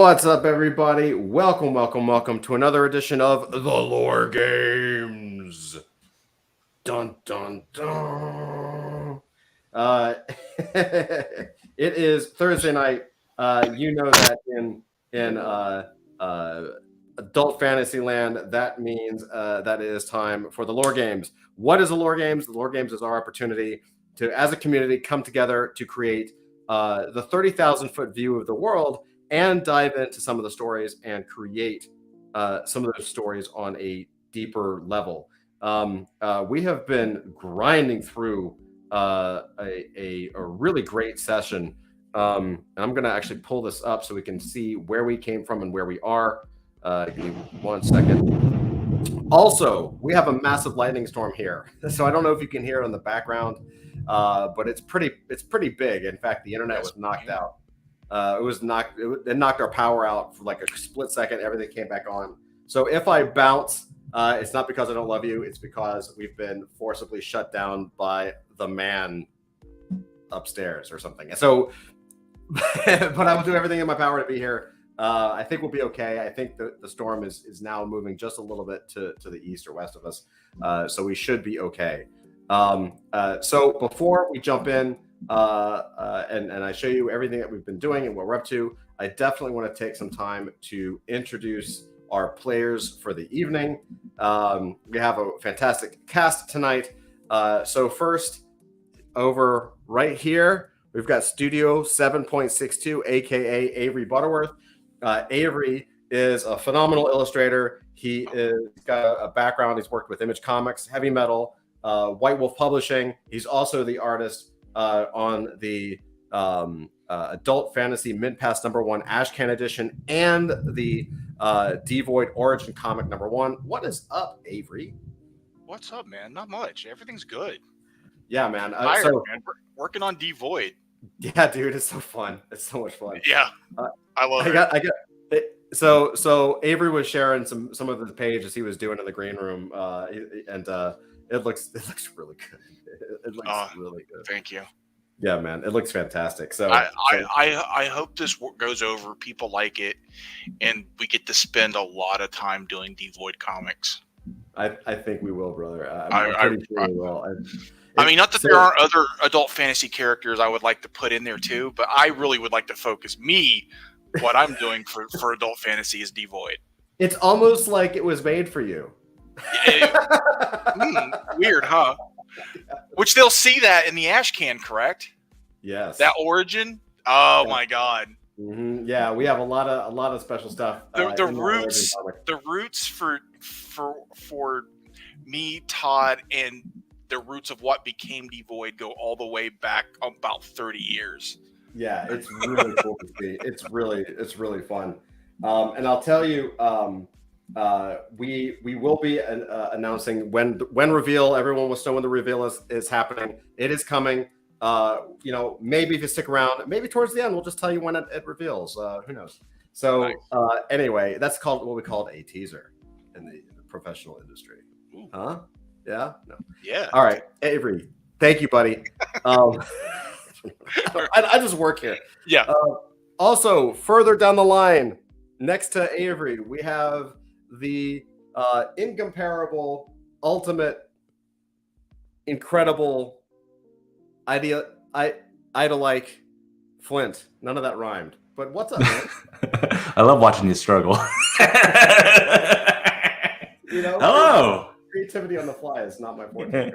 What's up, everybody? Welcome to another edition of The Lore Games. Dun, dun, dun. It is Thursday night. You know that in adult fantasy land, that means that it is time for the Lore Games. What is the Lore Games? The Lore Games is our opportunity to, as a community, come together to create the 30,000-foot view of the world and dive into some of the stories and create some of those stories on a deeper level. We have been grinding through a really great session. And I'm going to actually pull this up so we can see where we came from and where we are. Give me 1 second. Also, we have a massive lightning storm here. So I don't know if you can hear it in the background, but it's pretty big. In fact, the internet was knocked out. It knocked our power out for like a split second. Everything came back on. So if I bounce, it's not because I don't love you. It's because we've been forcibly shut down by the man upstairs or something. So, but I will do everything in my power to be here. I think we'll be okay. I think the storm is now moving just a little bit to the east or west of us. So we should be okay. So before we jump in, and I show you everything that we've been doing and what we're up to, I definitely want to take some time to introduce our players for the evening. We have a fantastic cast tonight. So first, over right here, we've got Studio 7.62, aka Avery Butterworth. Avery is a phenomenal illustrator. He's got a background. He's worked with Image Comics, Heavy Metal, White Wolf Publishing. He's also the artist on the Adult Fantasy Mint Pass #1 Ashcan Edition and the Devoid Origin Comic #1. What is up, Avery? What's up, man? Not much. Everything's good. Yeah, man. Man. We're working on Devoid. Yeah, dude, it's so fun. It's so much fun. Yeah, I love it. So Avery was sharing some of the pages he was doing in the green room, and it looks really good. It looks really good. Thank you. Yeah, man, it looks fantastic. So I hope this goes over. People like it, and we get to spend a lot of time doing Devoid comics. I think we will, brother. I'm pretty sure we will. I mean, not that there aren't other adult fantasy characters I would like to put in there too, but I really would like to focus what I'm doing for adult fantasy is Devoid. It's almost like it was made for you. Weird, huh? Yeah. Which they'll see that in the Ashcan, correct? Yes. That origin. Oh my God. Mm-hmm. Yeah, we have a lot of special stuff. The roots for me, Todd, and the roots of what became Devoid go all the way back about 30 years. Yeah, it's really cool to see. It's really fun. And I'll tell you, we will be announcing when reveal. Everyone will know when the reveal is happening. It is coming. Maybe if you stick around, maybe towards the end, we'll just tell you when it reveals. Who knows? So nice. Anyway, that's called what we call a teaser in the professional industry. Ooh. Huh? Yeah. No. Yeah. All right, Avery. Thank you, buddy. I just work here. Yeah. Also, further down the line, next to Avery, we have the incomparable, ultimate, incredible, idolike Flint. None of that rhymed. But what's up, man? I love watching you struggle. Hello. Creativity on the fly is not my forte.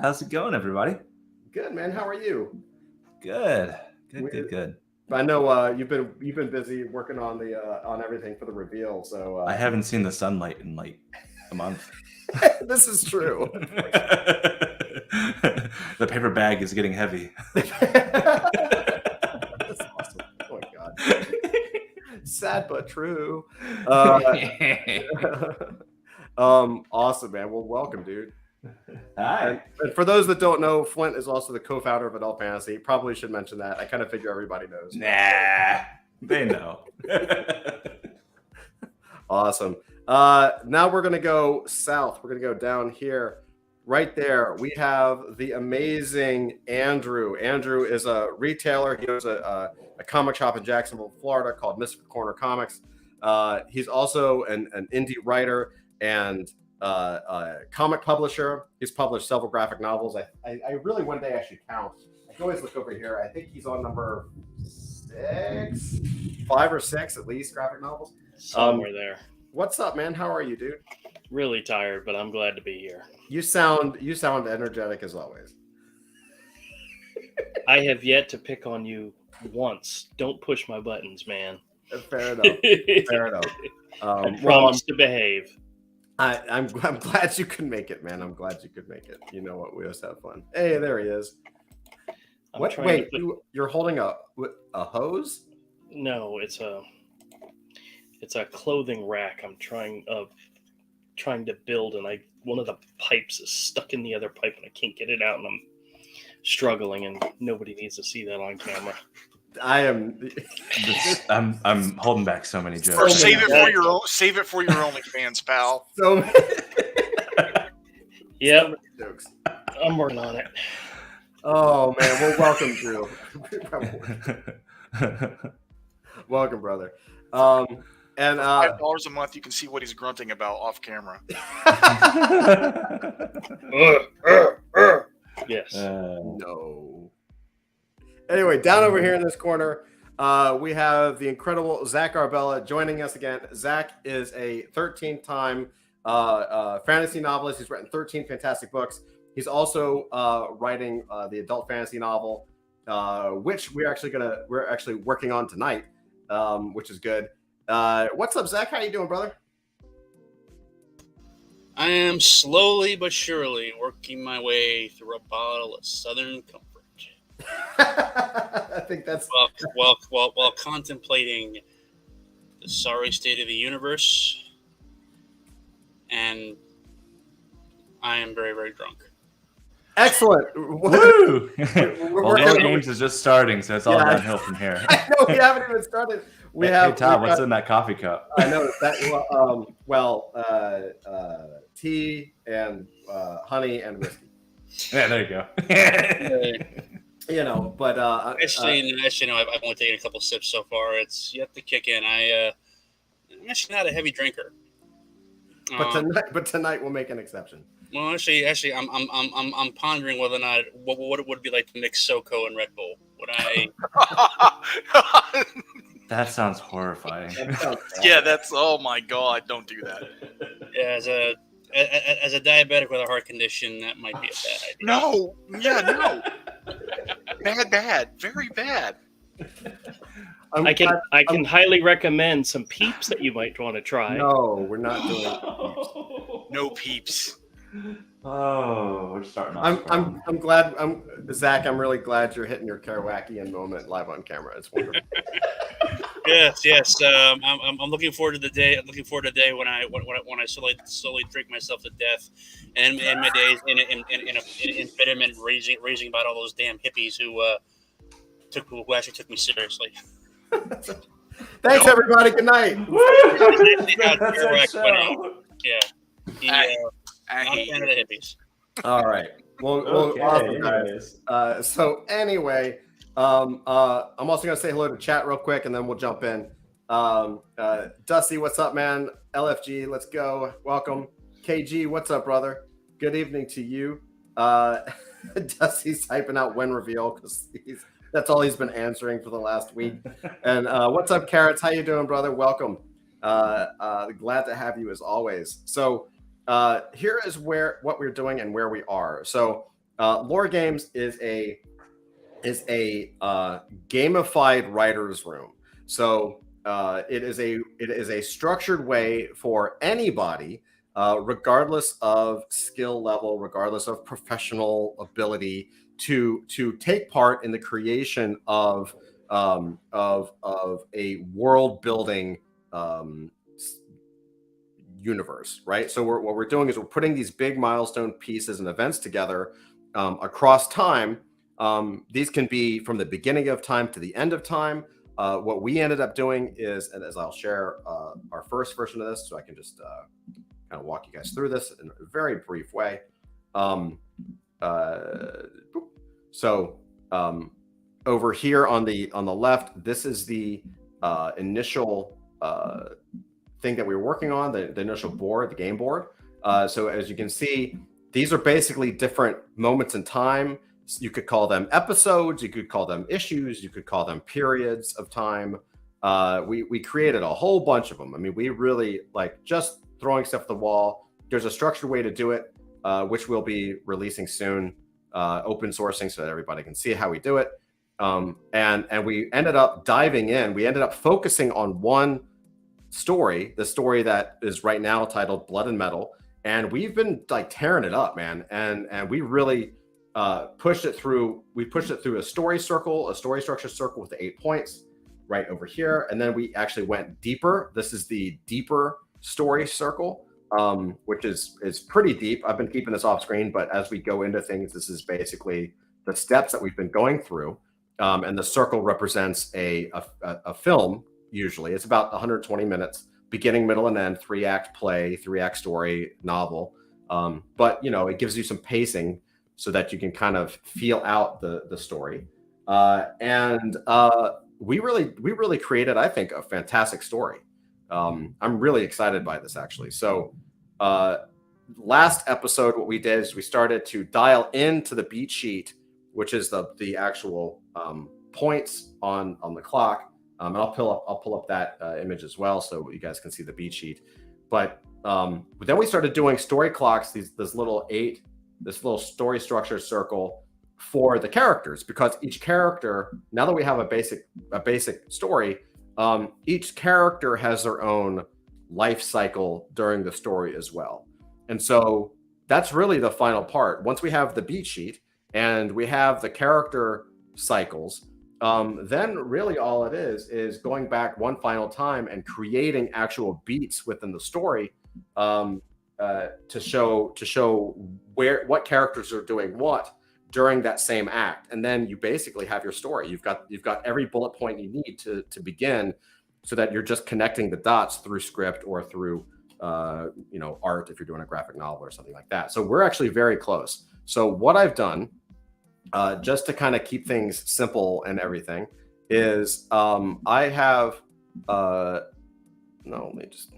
How's it going, everybody? Good, man. How are you? Good. I know you've been busy working on the on everything for the reveal. So I haven't seen the sunlight in like a month. This is true. The paper bag is getting heavy. That's awesome. Oh my God. Sad but true. Awesome, man. Well, welcome, dude. Hi. And for those that don't know, Flint is also the co-founder of Adult Fantasy. Probably should mention that. I kind of figure everybody knows. Nah, they know. Awesome. Now we're going to go south. We're going to go down here right there, we have the amazing Andrew. Andrew is a retailer. He owns a comic shop in Jacksonville, Florida called Misfit Corner Comics. He's also an indie writer and comic publisher. He's published several graphic novels. I really one day I should count. I can always look over here. I think he's on number 5 or 6 at least graphic novels. Somewhere there. What's up, man? How are you, dude? Really tired, but I'm glad to be here. You sound energetic as always. I have yet to pick on you once. Don't push my buttons, man. Fair enough. Fair enough. I promise to behave. I'm glad you could make it, man. I'm glad you could make it. You know what? We always have fun. Hey, there he is. What? Wait, you're holding a hose? No, it's a clothing rack. I'm trying to build, and one of the pipes is stuck in the other pipe, and I can't get it out, and I'm struggling, and nobody needs to see that on camera. I'm holding back so many jokes. Or save it for your OnlyFans, pal. So Yep, jokes. I'm working on it. Oh man, well, welcome, Drew. Welcome, brother. And $5 a month, you can see what he's grunting about off camera. Yes. No. Anyway, down over here in this corner, we have the incredible Zach Arbella joining us again. Zach is a 13-time fantasy novelist. He's written 13 fantastic books. He's also writing the adult fantasy novel, which we're actually working on tonight, which is good. What's up, Zach? How you doing, brother? I am slowly but surely working my way through a bottle of Southern Comfort. I think that's while contemplating the sorry state of the universe, and I am very, very drunk. excellent. Woo! We're Well, games is just starting, so it's all downhill from here. I know we haven't even started. Hey, Todd, what's in that coffee cup? I know that. Tea and honey and whiskey. Yeah, there you go. You know, but Actually, I've only taken a couple sips so far. It's yet to kick in. I'm actually not a heavy drinker. but tonight we'll make an exception. Well, actually, I'm pondering whether or not what it would be like to mix SoCo and Red Bull. Would I? That sounds horrifying. Yeah, that's, oh my God, don't do that. Yeah, as a diabetic with a heart condition, that might be a bad idea. No, yeah, no. Bad, very bad. I can highly recommend some Peeps that you might want to try. No, we're not doing. No Peeps. Oh, we're starting off. I'm glad. Zach. I'm really glad you're hitting your Kerouacian moment live on camera. It's wonderful. Yes. I'm looking forward to the day. I'm looking forward to the day when I slowly drink myself to death, and my days in impediment raging about all those damn hippies who actually took me seriously. Thanks, everybody. Good night. Yeah. I Not a hate fan of you. the hippies. All right. Well, Okay, awesome, guys. So anyway, I'm also gonna say hello to chat real quick, and then we'll jump in. Dusty, what's up, man? LFG, let's go. Welcome. KG, what's up, brother? Good evening to you. Dusty's typing out when reveal because that's all he's been answering for the last week. And what's up, Carrots? How you doing, brother? Welcome. Glad to have you as always. So here is what we're doing and where we are. So Lore Games is a gamified writer's room. So it is a structured way for anybody, regardless of skill level, regardless of professional ability, to take part in the creation of a world building universe, right? So what we're doing is we're putting these big milestone pieces and events together across time. These can be from the beginning of time to the end of time. What we ended up doing is, and as I'll share our first version of this, so I can just kind of walk you guys through this in a very brief way. Over here on the left, this is the initial thing that we were working on, the initial board, the game board. So as you can see, these are basically different moments in time. You could call them episodes, you could call them issues, you could call them periods of time. We created a whole bunch of them. I mean, we really like just throwing stuff at the wall. There's a structured way to do it, which we'll be releasing soon, open sourcing so that everybody can see how we do it. And we ended up diving in. We ended up focusing on one story, the story that is right now titled Blood and Metal. And we've been like tearing it up, man. And we really pushed it through. We pushed it through a story circle, a story structure circle with the 8 points right over here. And then we actually went deeper. This is the deeper story circle, which is pretty deep. I've been keeping this off screen, but as we go into things, this is basically the steps that we've been going through. And the circle represents a film. Usually it's about 120 minutes, beginning, middle, and end, 3-act play, 3-act story, novel. But it gives you some pacing so that you can kind of feel out the story. And we really created, I think, a fantastic story. I'm really excited by this, actually. So last episode, what we did is we started to dial into the beat sheet, which is the actual points on the clock. And I'll pull up that image as well, so you guys can see the beat sheet. But then we started doing story clocks, this little story structure circle for the characters, because each character, now that we have a basic story, each character has their own life cycle during the story as well. And so that's really the final part. Once we have the beat sheet and we have the character cycles, then really all it is going back one final time and creating actual beats within the story to show what characters are doing what during that same act. And then you basically have your story. You've got every bullet point you need to begin, so that you're just connecting the dots through script or through art if you're doing a graphic novel or something like that. So we're actually very close. So what I've done, just to kind of keep things simple and everything, is I have let me just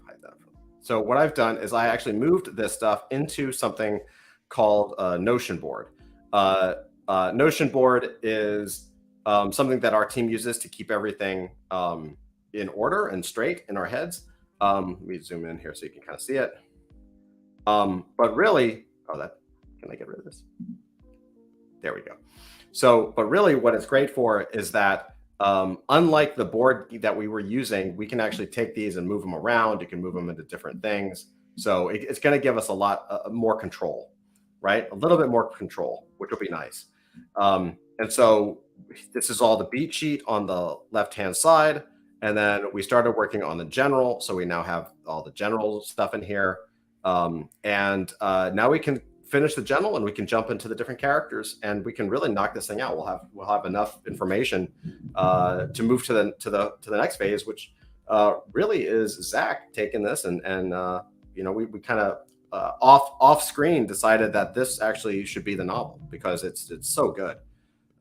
hide that. So what I've done is I actually moved this stuff into something called Notion board. Notion board is something that our team uses to keep everything in order and straight in our heads. Let me zoom in here so you can kind of see it. But really, can I get rid of this? There we go. So, but really what it's great for is that unlike the board that we were using, we can actually take these and move them around. You can move them into different things. So it's going to give us a lot more control, right? A little bit more control, which will be nice. And so this is all the beat sheet on the left-hand side. And then we started working on the general. So we now have all the general stuff in here. And now we can finish the general and we can jump into the different characters and we can really knock this thing out. We'll have enough information to move to the next phase, which really is Zach taking this and we kind of off screen decided that this actually should be the novel because it's so good.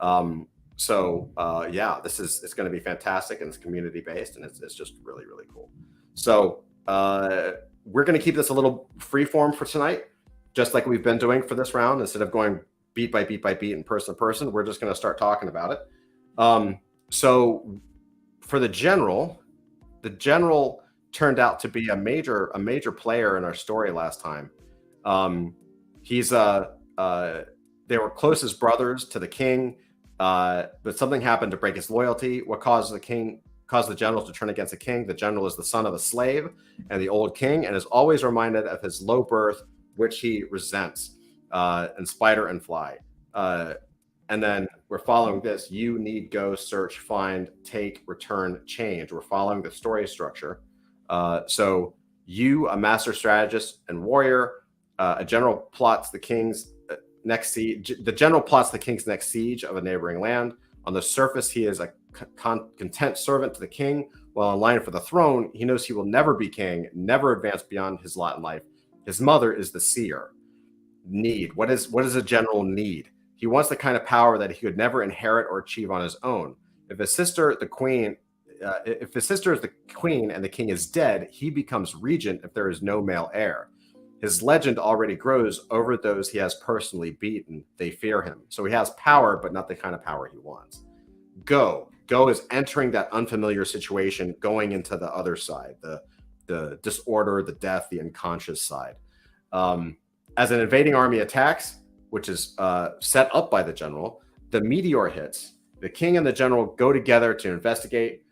It's going to be fantastic and it's community based and it's just really, really cool. So we're going to keep this a little free form for tonight, just like we've been doing for this round. Instead of going beat by beat by beat and person to person, we're just going to start talking about it. So for the general turned out to be a major player in our story last time. They were closest brothers to the king, but something happened to break his loyalty. What caused the general to turn against the king? The general is the son of a slave and the old king, and is always reminded of his low birth, which he resents, and spider and fly. And then we're following this. You need, go, search, find, take, return, change. We're following the story structure. So you, a master strategist and warrior, a general plots the king's next siege. The general plots the king's next siege of a neighboring land. On the surface, he is a content servant to the king. While in line for the throne, he knows he will never be king, never advance beyond his lot in life. His mother is the seer. need. What does a general need? He wants the kind of power that he could never inherit or achieve on his own. If his sister, the queen, if his sister is the queen and the king is dead, he becomes regent if there is no male heir. His legend already grows over those he has personally beaten. They fear him. So he has power, but not the kind of power he wants. Go is entering that unfamiliar situation, going into the other side, the disorder, the death, the unconscious side. As an invading army attacks, which is set up by the general, the meteor hits. The king and the general go together to investigate,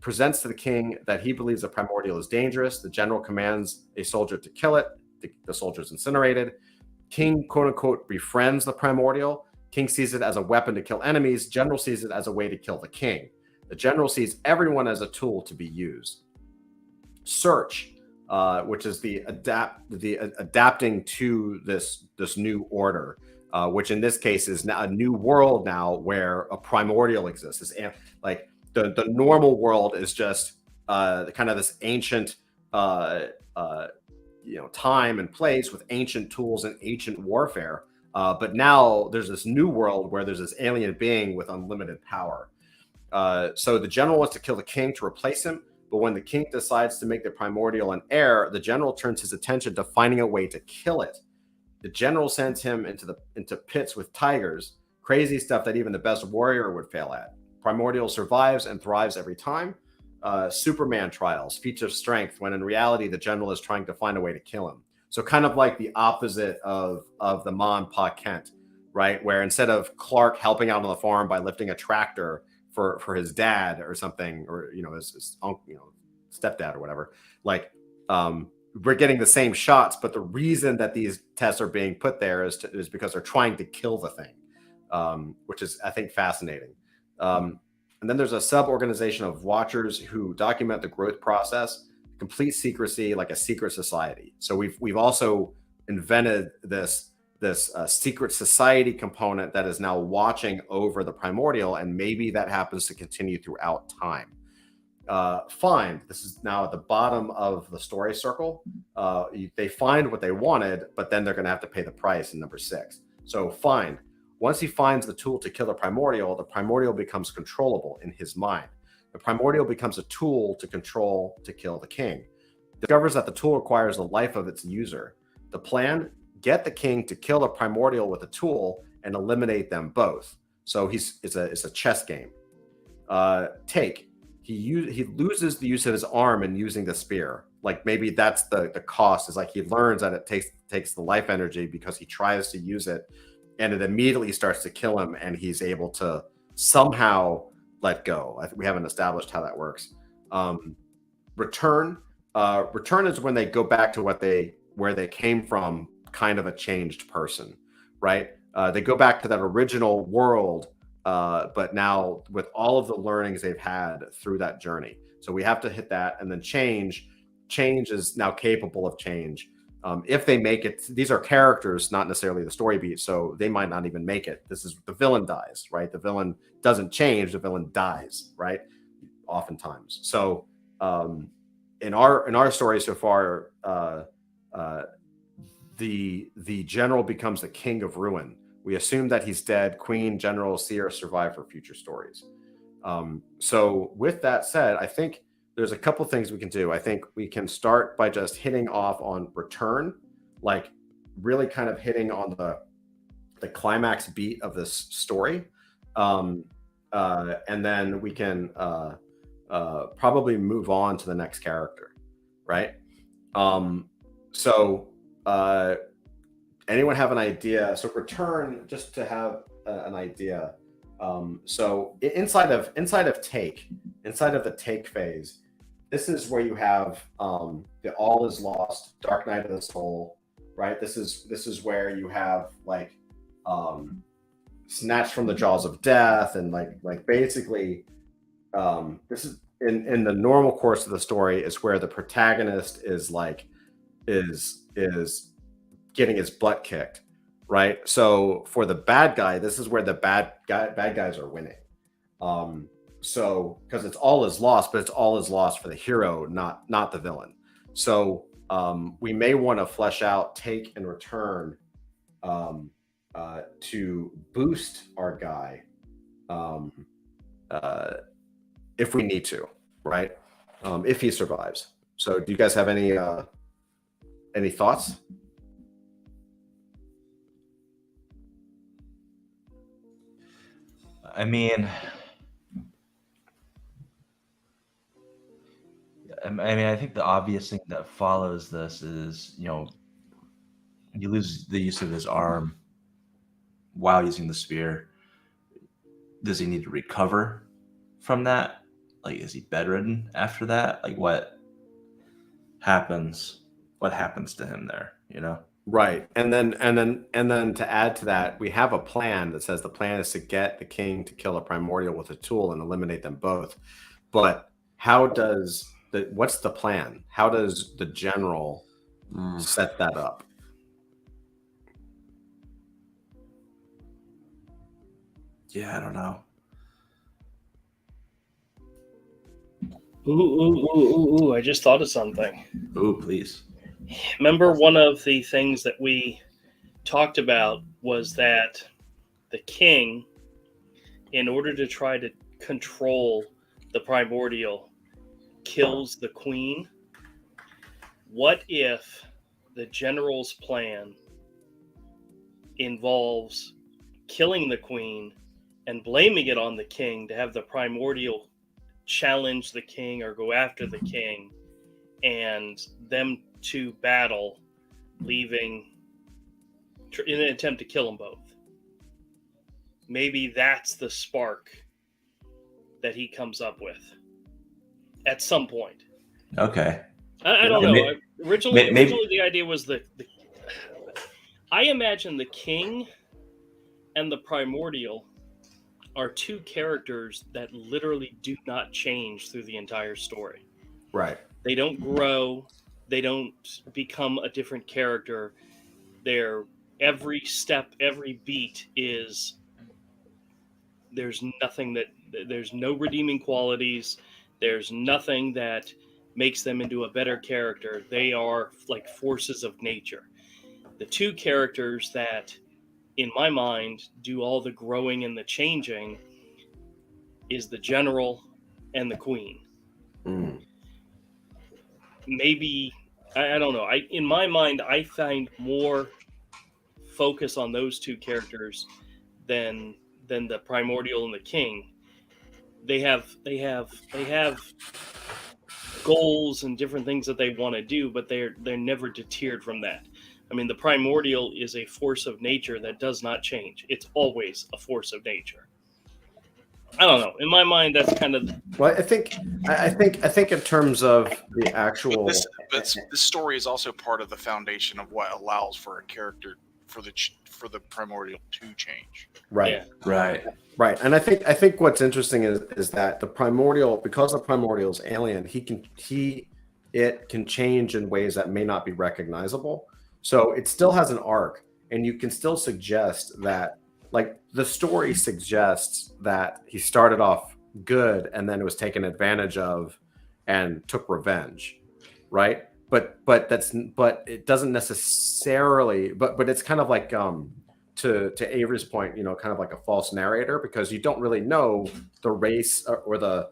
presents to the king that he believes the primordial is dangerous. The general commands a soldier to kill it. The soldier is incinerated. King, quote unquote, befriends the primordial. King sees it as a weapon to kill enemies. General sees it as a way to kill the king. The general sees everyone as a tool to be used. Search, which is the adapting to this new order, which in this case is now a new world now where a primordial exists. It's like the normal world is just kind of this ancient time and place with ancient tools and ancient warfare. But now there's this new world where there's this alien being with unlimited power. So the general wants to kill the king to replace him. But when the king decides to make the primordial an heir, the general turns his attention to finding a way to kill it. The general sends him into pits with tigers, crazy stuff that even the best warrior would fail at. Primordial survives and thrives every time. Superman trials, feats of strength, when in reality the general is trying to find a way to kill him. So kind of like the opposite of the Ma and Pa Kent, right? Where instead of Clark helping out on the farm by lifting a tractor for his dad or something, or his uncle, stepdad or whatever, like we're getting the same shots, but the reason that these tests are being put there is because they're trying to kill the thing, which is, I think, fascinating. And then there's a sub-organization of watchers who document the growth process, complete secrecy, like a secret society. So we've also invented this secret society component that is now watching over the primordial, and maybe that happens to continue throughout time. Find, this is now at the bottom of the story circle. They find what they wanted, but then they're going to have to pay the price in number 6. So find. Once he finds the tool to kill the primordial becomes controllable in his mind. The primordial becomes a tool to kill the king. Discovers that the tool requires the life of its user. The plan: get the king to kill the primordial with a tool and eliminate them both. So it's a chess game. Take. He loses the use of his arm in using the spear. Like maybe that's the cost, is like he learns that it takes the life energy because he tries to use it, and it immediately starts to kill him, and he's able to somehow let go. We haven't established how that works. Return. Return is when they go back to where they came from, kind of a changed person, right? They go back to that original world, but now with all of the learnings they've had through that journey. So we have to hit that, and then change is now capable of change. If they make it, these are characters, not necessarily the story beat, so they might not even make it. This is the villain dies, right? The villain doesn't change, the villain dies, right? Oftentimes. So in our story so far, the general becomes the king of ruin. We assume that he's dead. Queen, general, seer survive for future stories. So with that said, I think there's a couple things we can do. I think we can start by just hitting off on return, like really kind of hitting on the climax beat of this story. And then we can probably move on to the next character, right? Anyone have an idea? So return, just to have an idea. So inside of the take phase, this is where you have the all is lost, dark night of the soul, right? This is where you have like snatched from the jaws of death, and like basically this is in the normal course of the story is where the protagonist is getting his butt kicked, right? So for the bad guy, this is where the bad guys are winning. So because it's all is lost, but it's all is lost for the hero, not the villain. So we may want to flesh out take and return to boost our guy if we need to, right? If he survives. So do you guys have any thoughts? I mean, I think the obvious thing that follows this is, you lose the use of his arm while using the spear. Does he need to recover from that? Like, is he bedridden after that? Like, what happens to him there, Right. And then to add to that, we have a plan that says the plan is to get the king to kill a primordial with a tool and eliminate them both. But what's the plan? How does the general set that up? Yeah, I don't know. Ooh, I just thought of something. Ooh, please. Remember, one of the things that we talked about was that the king, in order to try to control the primordial, kills the queen. What if the general's plan involves killing the queen and blaming it on the king to have the primordial challenge the king or go after the king, and them to battle, leaving in an attempt to kill them both? Maybe that's the spark that he comes up with at some point. Okay. I don't know. Originally the idea was I imagine the king and the primordial are two characters that literally do not change through the entire story. Right. They don't grow. They don't become a different character. Every step, every beat is, there's no redeeming qualities. There's nothing that makes them into a better character. They are like forces of nature. The two characters that, in my mind, do all the growing and the changing is the general and the queen. Maybe, I don't know. In my mind, I find more focus on those two characters than the primordial and the king. They have goals and different things that they want to do, but they're never deterred from that. I mean, the primordial is a force of nature that does not change. It's always a force of nature. I don't know. In my mind, that's kind of. Well, I think in terms of the actual. But this story is also part of the foundation of what allows for a character for the primordial to change. Right. Yeah. Right. And I think what's interesting is that the primordial, because the primordial is alien, it can change in ways that may not be recognizable. So it still has an arc, and you can still suggest that, like, the story suggests that he started off good and then was taken advantage of and took revenge, right? But it doesn't necessarily. But it's kind of like to Avery's point, kind of like a false narrator, because you don't really know the race or the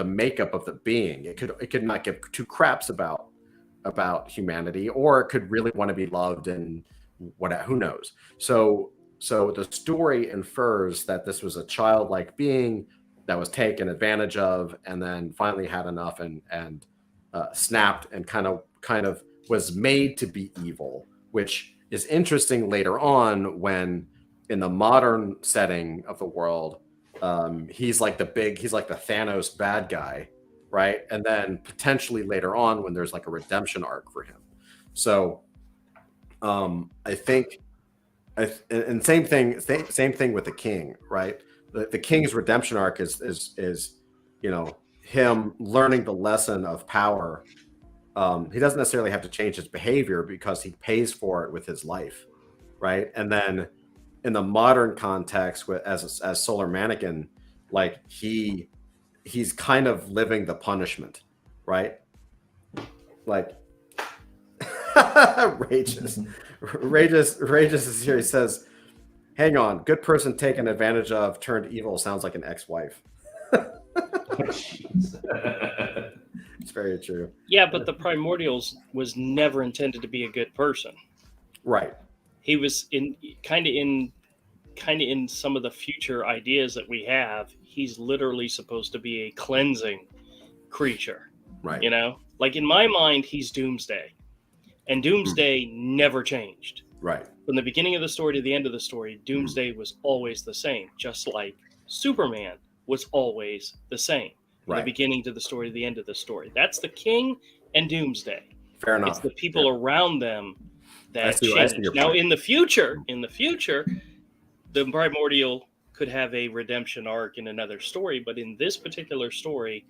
makeup of the being. It could not give two craps about humanity, or it could really want to be loved, and who knows. So the story infers that this was a childlike being that was taken advantage of and then finally had enough and snapped and kind of was made to be evil, which is interesting later on when, in the modern setting of the world, he's like the Thanos bad guy, right? And then potentially later on when there's like a redemption arc for him. So I think, and same thing with the king, right? The king's redemption arc is him learning the lesson of power. He doesn't necessarily have to change his behavior because he pays for it with his life, right? And then in the modern context, as Solar Mannequin, like he's kind of living the punishment, right? Like Rageous is here. He says, "Hang on, good person taken advantage of turned evil sounds like an ex-wife." It's very true. Yeah, but the Primordials was never intended to be a good person. Right. He was in some of the future ideas that we have. He's literally supposed to be a cleansing creature. Right. You know, like in my mind, he's Doomsday, and Doomsday never changed. Right. From the beginning of the story to the end of the story, Doomsday was always the same, just like Superman was always the same. From the beginning to the story to the end of the story. That's the King and Doomsday. Fair enough. It's the people around them that change. Now, in the future, the Primordial could have a redemption arc in another story, but in this particular story,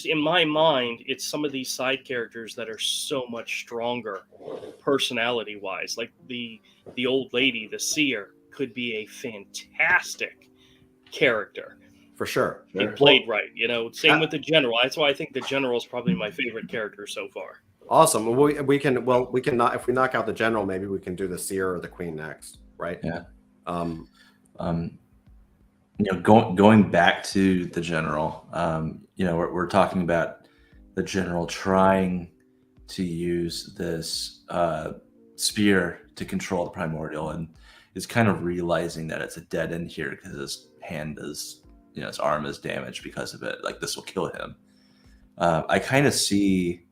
in my mind, it's some of these side characters that are so much stronger personality-wise. Like the old lady, the seer, could be a fantastic character. For sure. If played right, you know. Same with the general. That's why I think the general is probably my favorite character so far. Awesome. We can not, if we knock out the general, maybe we can do the seer or the queen next, right? Yeah. Going back to the general, we're talking about the general trying to use this spear to control the primordial, and is kind of realizing that it's a dead end here because his hand is, his arm is damaged because of it. Like, this will kill him. I kind of see,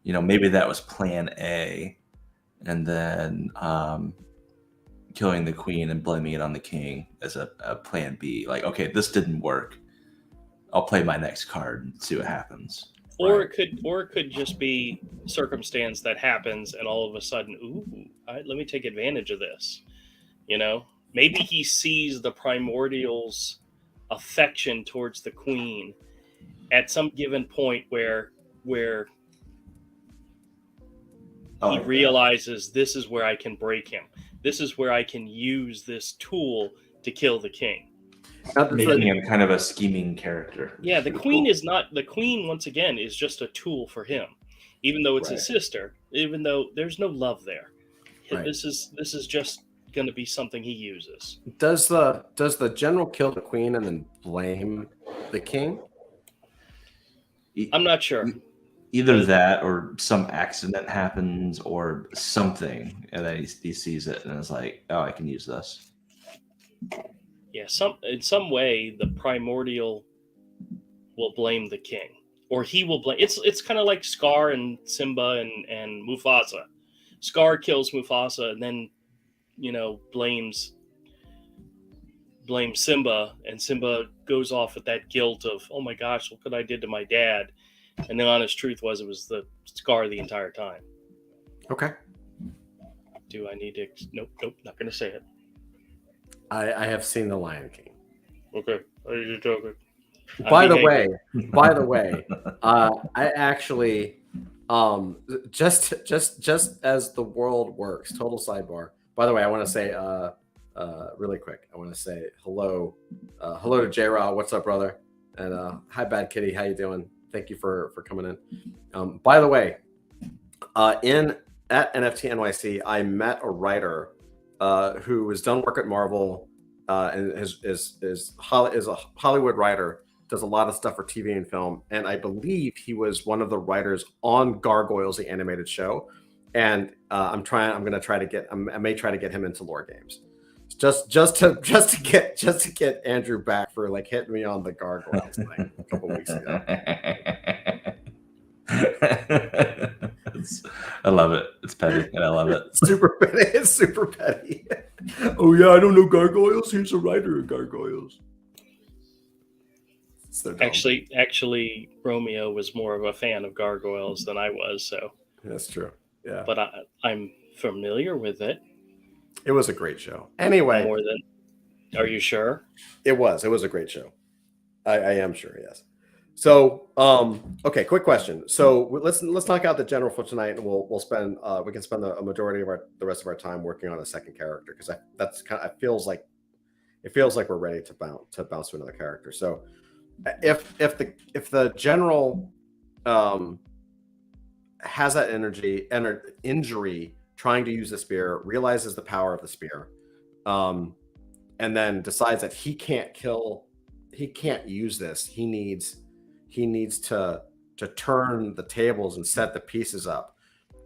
maybe that was plan A, and then killing the queen and blaming it on the king as a plan B. Like, okay, this didn't work. I'll play my next card and see what happens. Or it could just be circumstance that happens, and all of a sudden, let me take advantage of this. Maybe he sees the primordial's affection towards the queen at some given point where he realizes, this is where I can break him. This is where I can use this tool to kill the king. Making him kind of a scheming character. Yeah, the queen is not. The queen, once again, is just a tool for him, even though it's his sister. Even though there's no love there, this is just going to be something he uses. Does the general kill the queen and then blame the king? I'm not sure. Either that, or some accident happens, or something, and then he sees it and is like, "Oh, I can use this." Yeah, in some way, the primordial will blame the king, or he will blame. It's kind of like Scar and Simba and Mufasa. Scar kills Mufasa and then, blames Simba, and Simba goes off with that guilt of, oh my gosh, look what I did to my dad. And the honest truth was, it was the Scar the entire time. Okay. Do I need to? Nope, not going to say it. I have seen The Lion King. Okay. Are you joking? By the way, I actually, just as the world works, total sidebar. By the way, I want to say, really quick, I want to say hello to J-Raw. What's up, brother? And hi, Bad Kitty. How you doing? Thank you for coming in. By the way, at NFT NYC, I met a writer who has done work at Marvel and is a Hollywood writer, does a lot of stuff for TV and film, and I believe he was one of the writers on Gargoyles, the animated show. And I may try to get him into lore games, just to get Andrew back for like hitting me on the Gargoyles thing a couple weeks ago. I love it. It's petty, and I love it. Super petty. It's super petty. Oh yeah, I don't know Gargoyles. Here's a writer of Gargoyles. So actually, Romeo was more of a fan of Gargoyles than I was. So that's true. Yeah, but I'm familiar with it. It was a great show. Anyway, are you sure? It was a great show. I am sure. Yes. So, okay, quick question. So let's knock out the general for tonight, and we can spend the majority of the rest of our time working on a second character, because it feels like we're ready to bounce to another character. So if the general has that injury trying to use the spear, realizes the power of the spear, and then decides that he can't use this. He needs to turn the tables and set the pieces up.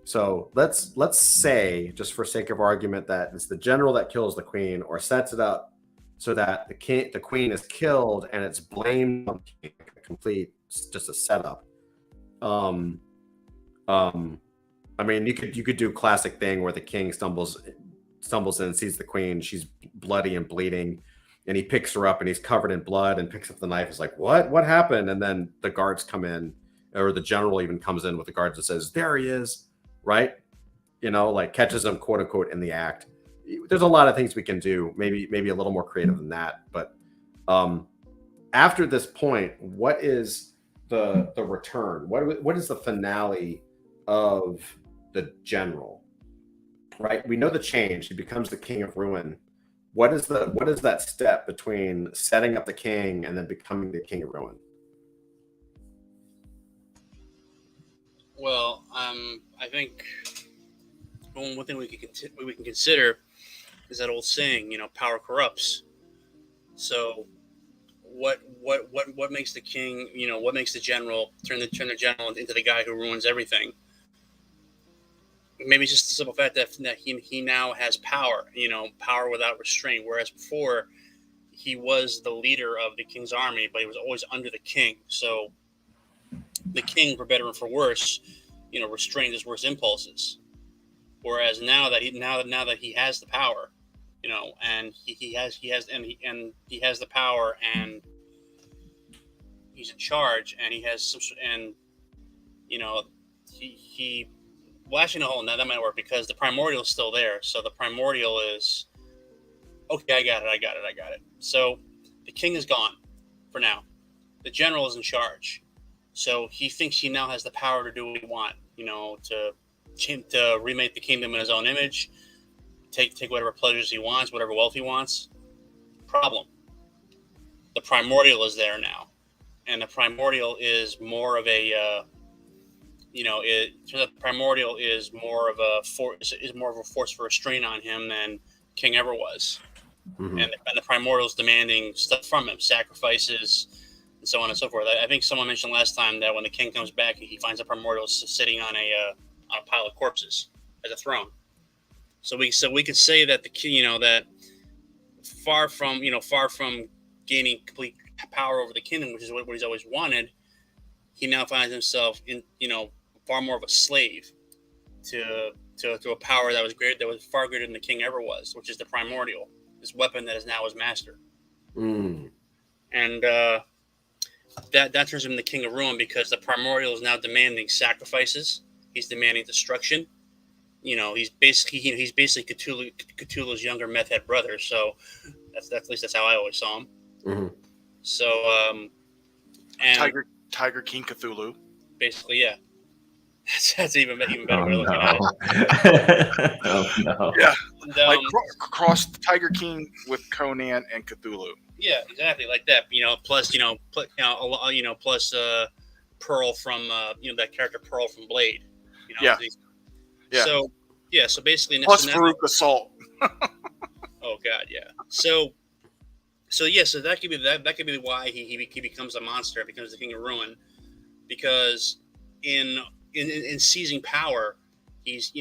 So let's say, just for sake of argument, that it's the general that kills the queen or sets it up so that the queen is killed and it's blamed on the king. Just a setup. I mean, you could do classic thing where the king stumbles in and sees the queen. She's bloody and bleeding, and he picks her up and he's covered in blood and picks up the knife. It's like, what happened? And then the guards come in, or the general even comes in with the guards and says, there he is, right? Like catches him, quote unquote, in the act. There's a lot of things we can do, maybe a little more creative than that. But after this point, what is the return? What is the finale of the general? Right? We know the change. He becomes the king of ruin. What is that step between setting up the king and then becoming the king of ruin? Well, I think one thing we can consider is that old saying, power corrupts. So, what makes the king, what makes the general turn the general into the guy who ruins everything? Maybe it's just the simple fact that he now has power, power without restraint. Whereas before, he was the leader of the king's army, but he was always under the king. So the king, for better and for worse, restrained his worst impulses. Whereas now that he has the power, and he has the power, and he's in charge, and he has some, and he. Well, actually, no, that might work because the primordial is still there. So the primordial is okay. I got it. So the king is gone for now. The general is in charge. So he thinks he now has the power to do what he wants. To remake the kingdom in his own image, take whatever pleasures he wants, whatever wealth he wants. Problem. The primordial is there now, and the primordial is more of a. It turns out the primordial is more of a force for restraint on him than King ever was, and the primordial is demanding stuff from him, sacrifices, and so on and so forth. I think someone mentioned last time that when the king comes back, he finds the primordial sitting on a pile of corpses as a throne. So we could say that the king, that far from gaining complete power over the kingdom, which is what he's always wanted, he now finds himself in far more of a slave to a power that was far greater than the king ever was, which is the primordial, this weapon that is now his master. And that turns him into the king of ruin because the primordial is now demanding sacrifices. He's demanding destruction. He's basically Cthulhu's younger meth head brother. So that's at least that's how I always saw him. So and Tiger King Cthulhu. Basically, yeah. That's even better way of looking no. at it. Oh no. Yeah. And, Like cross Tiger King with Conan and Cthulhu. Yeah, exactly like that. Plus plus Pearl from that character Pearl from Blade. Yeah. So so basically plus Farouk Assault. Oh God, yeah. So that could be why he becomes a monster, becomes the king of ruin, because in seizing power, his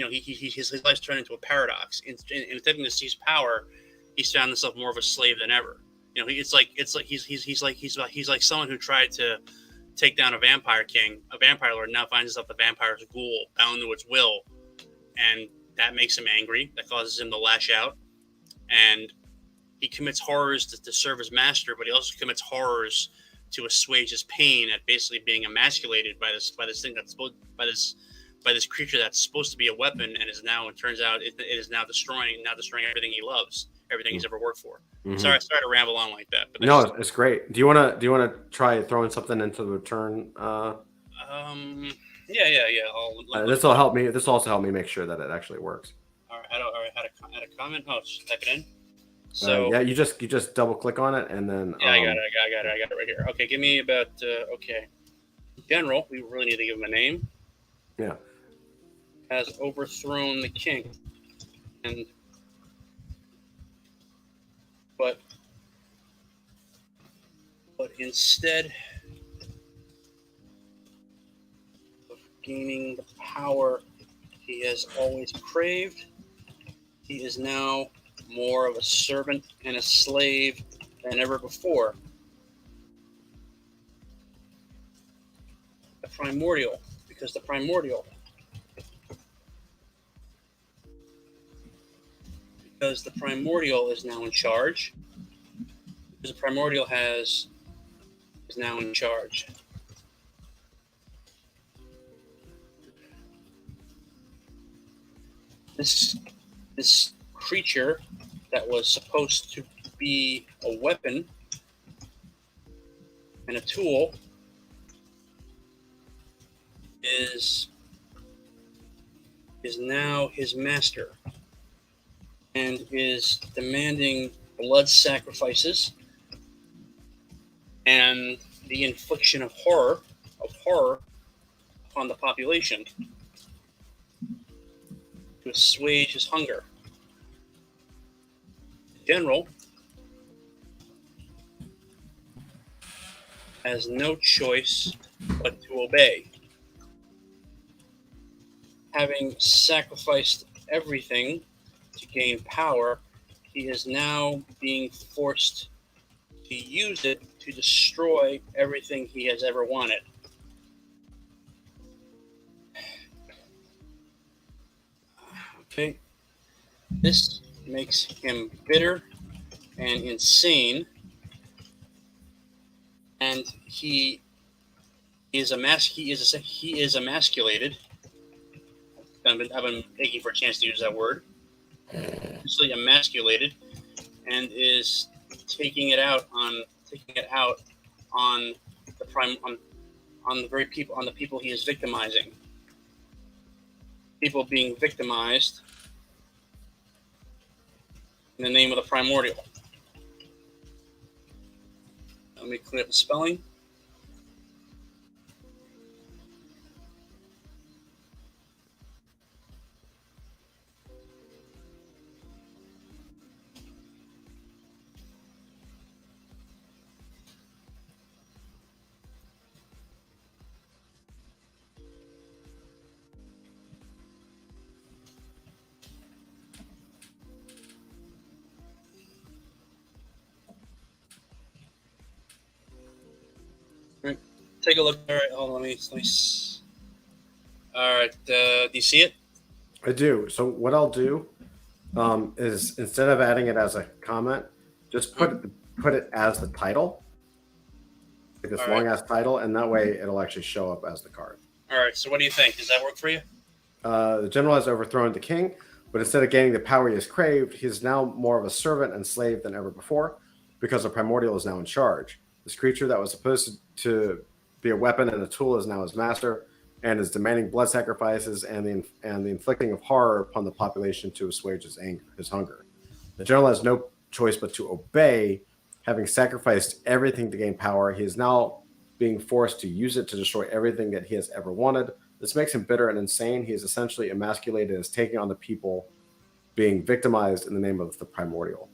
life's turned into a paradox. In attempting to seize power, he's found himself more of a slave than ever. He's like someone who tried to take down a vampire lord, now finds himself a vampire's ghoul bound to its will, and that makes him angry. That causes him to lash out, and he commits horrors to serve his master, but he also commits horrors to assuage his pain at basically being emasculated by this creature that's supposed to be a weapon, and is now, it turns out, it is now destroying everything he loves, everything he's ever worked for. Sorry to ramble on like that. But no, it's great. Do you wanna try throwing something into the return? Yeah. This will help me. This will also help me make sure that it actually works. All right. How to comment? Oh, just type it in. So you just double click on it and then I got it right here. Okay, give me about general. We really need to give him a name. Yeah. has overthrown the king, and but instead of gaining the power he has always craved, he is now more of a servant and a slave than ever before. The primordial, because the primordial is now in charge. Because the primordial is now in charge. This creature that was supposed to be a weapon and a tool is now his master and is demanding blood sacrifices and the infliction of horror upon the population to assuage his hunger. The general has no choice but to obey. Having sacrificed everything to gain power, he is now being forced to use it to destroy everything he has ever wanted. Okay, this makes him bitter and insane, and he is emasculated. I've been taking for a chance to use that word. Essentially emasculated, and is taking it out on the people he is victimizing. People being victimized in the name of the primordial. Let me clean up the spelling. Take a look. All right, hold on. Let me. All right, do you see it? I do. So what I'll do is instead of adding it as a comment, just put it as the title, like this long ass title, and that way it'll actually show up as the card. All right. So what do you think? Does that work for you? The general has overthrown the king, but instead of gaining the power he has craved, he is now more of a servant and slave than ever before, because the primordial is now in charge. This creature that was supposed to be a weapon and a tool is now his master, and is demanding blood sacrifices and the inflicting of horror upon the population to assuage his hunger. The general has no choice but to obey. Having sacrificed everything to gain power, he is now being forced to use it to destroy everything that he has ever wanted. This makes him bitter and insane. He is essentially emasculated and is taking on the people being victimized in the name of the primordial.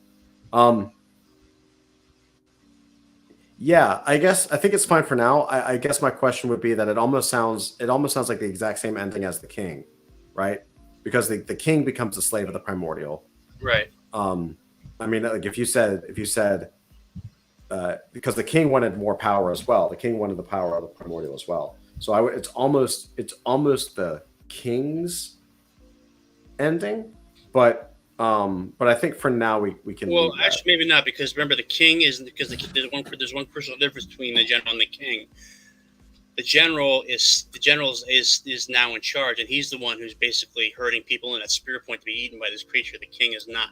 Yeah, I think it's fine for now. I guess my question would be that it almost sounds like the exact same ending as the king, right? Because the king becomes a slave of the primordial. Right. I mean, like if you said because the king wanted more power as well. The king wanted the power of the primordial as well. So it's almost the king's ending, but I think for now we can. Well, actually, maybe not, because remember the king is because there's one crucial difference between the general and the king. The general is now in charge, and he's the one who's basically hurting people and at spirit point to be eaten by this creature. The king is not.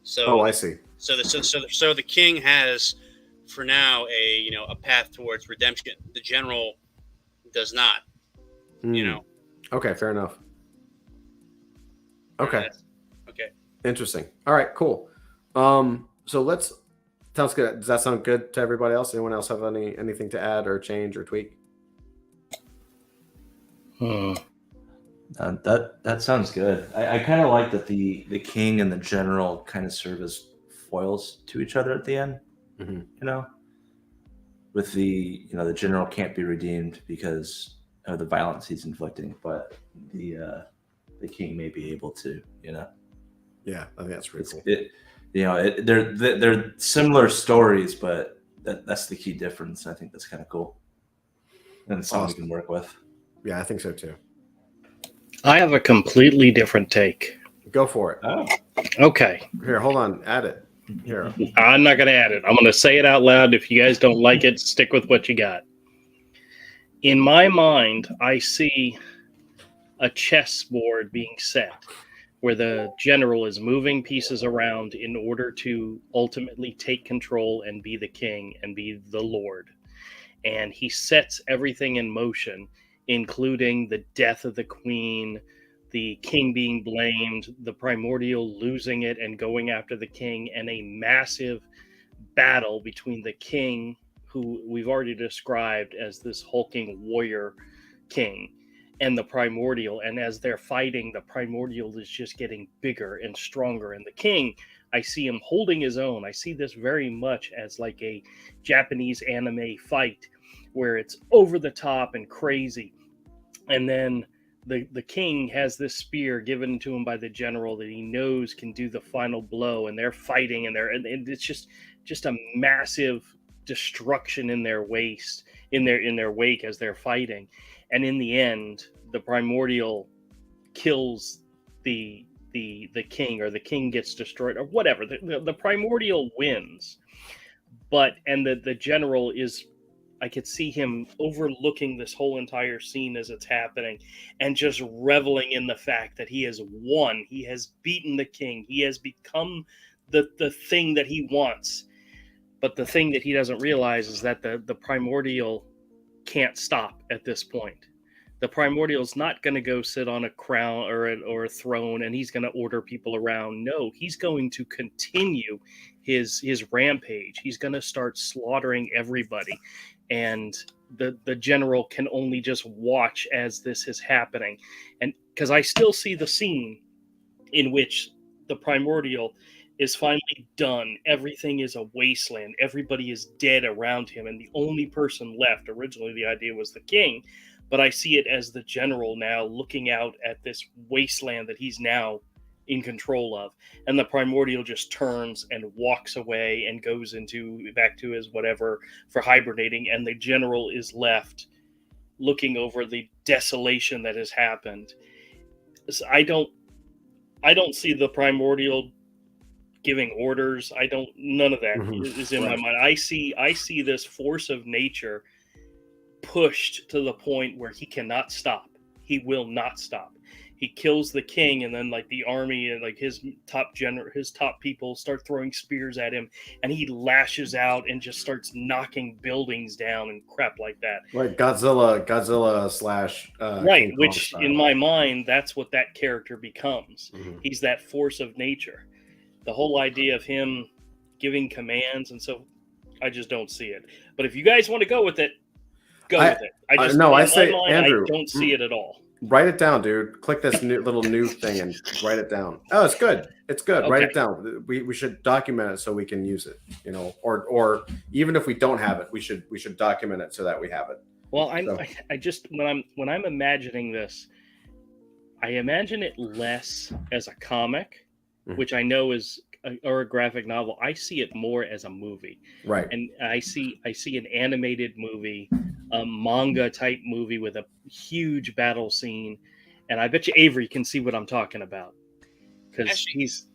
So I see. So the king has, for now, a path towards redemption. The general does not. Okay, fair enough. Okay. Okay. Interesting. All right, cool. So sounds good. Does that sound good to everybody else? Anyone else have anything to add or change or tweak? That sounds good. I kind of like that the king and the general kind of serve as foils to each other at the end. Mhm. You know, with the general can't be redeemed because of the violence he's inflicting, but the king may be able to. Yeah, I think that's pretty cool. They're similar stories, but that's the key difference. I think that's kind of cool, and it's something we can work with. Yeah, I think so too. I have a completely different take. Go for it. Oh, Okay. Here, hold on. Add it. Here. I'm not going to add it. I'm going to say it out loud. If you guys don't like it, stick with what you got. In my mind, I see a chessboard being set where the general is moving pieces around in order to ultimately take control and be the king and be the lord. And he sets everything in motion, including the death of the queen, the king being blamed, the primordial losing it and going after the king, and a massive battle between the king, who we've already described as this hulking warrior king, and the primordial. And as they're fighting, the primordial is just getting bigger and stronger. And the king, I see him holding his own. I see this very much as like a Japanese anime fight where it's over the top and crazy. And then the king has this spear given to him by the general that he knows can do the final blow, and they're fighting, and it's just a massive destruction in their waste in their wake as they're fighting. And in the end, the primordial kills the king, or the king gets destroyed, or whatever. The primordial wins, and the general is, I could see him overlooking this whole entire scene as it's happening and just reveling in the fact that he has won. He has beaten the king. He has become the thing that he wants. But the thing that he doesn't realize is that the primordial can't stop at this point. The primordial's not going to go sit on a crown or a throne and he's going to order people around. No, he's going to continue his rampage. He's going to start slaughtering everybody. And the general can only just watch as this is happening. And because I still see the scene in which the primordial is finally done. Everything is a wasteland. Everybody is dead around him. And the only person left, originally the idea was the king, but I see it as the general now looking out at this wasteland that he's now in control of. And the primordial just turns and walks away and goes back to his whatever for hibernating. And the general is left looking over the desolation that has happened. So I don't see the primordial giving orders. None of that is in my mind. I see this force of nature pushed to the point where he cannot stop. He will not stop. He kills the king, and then like the army and like his top people start throwing spears at him, and he lashes out and just starts knocking buildings down and crap like that. Like Godzilla slash right, King which Kong in my mind, that's what that character becomes. Mm-hmm. He's that force of nature. The whole idea of him giving commands, and so I just don't see it. But if you guys want to go with it, go with it. I don't see it at all. Write it down, dude. Click this little new thing and write it down. Oh, it's good. It's good. Okay. Write it down. We should document it so we can use it. Or even if we don't have it, we should document it so that we have it. Well, I just when I'm imagining this, I imagine it less as a comic, which I know is or a graphic novel. I see it more as a movie, right? And I see an animated movie, a manga type movie with a huge battle scene, and I bet you Avery can see what I'm talking about because he's.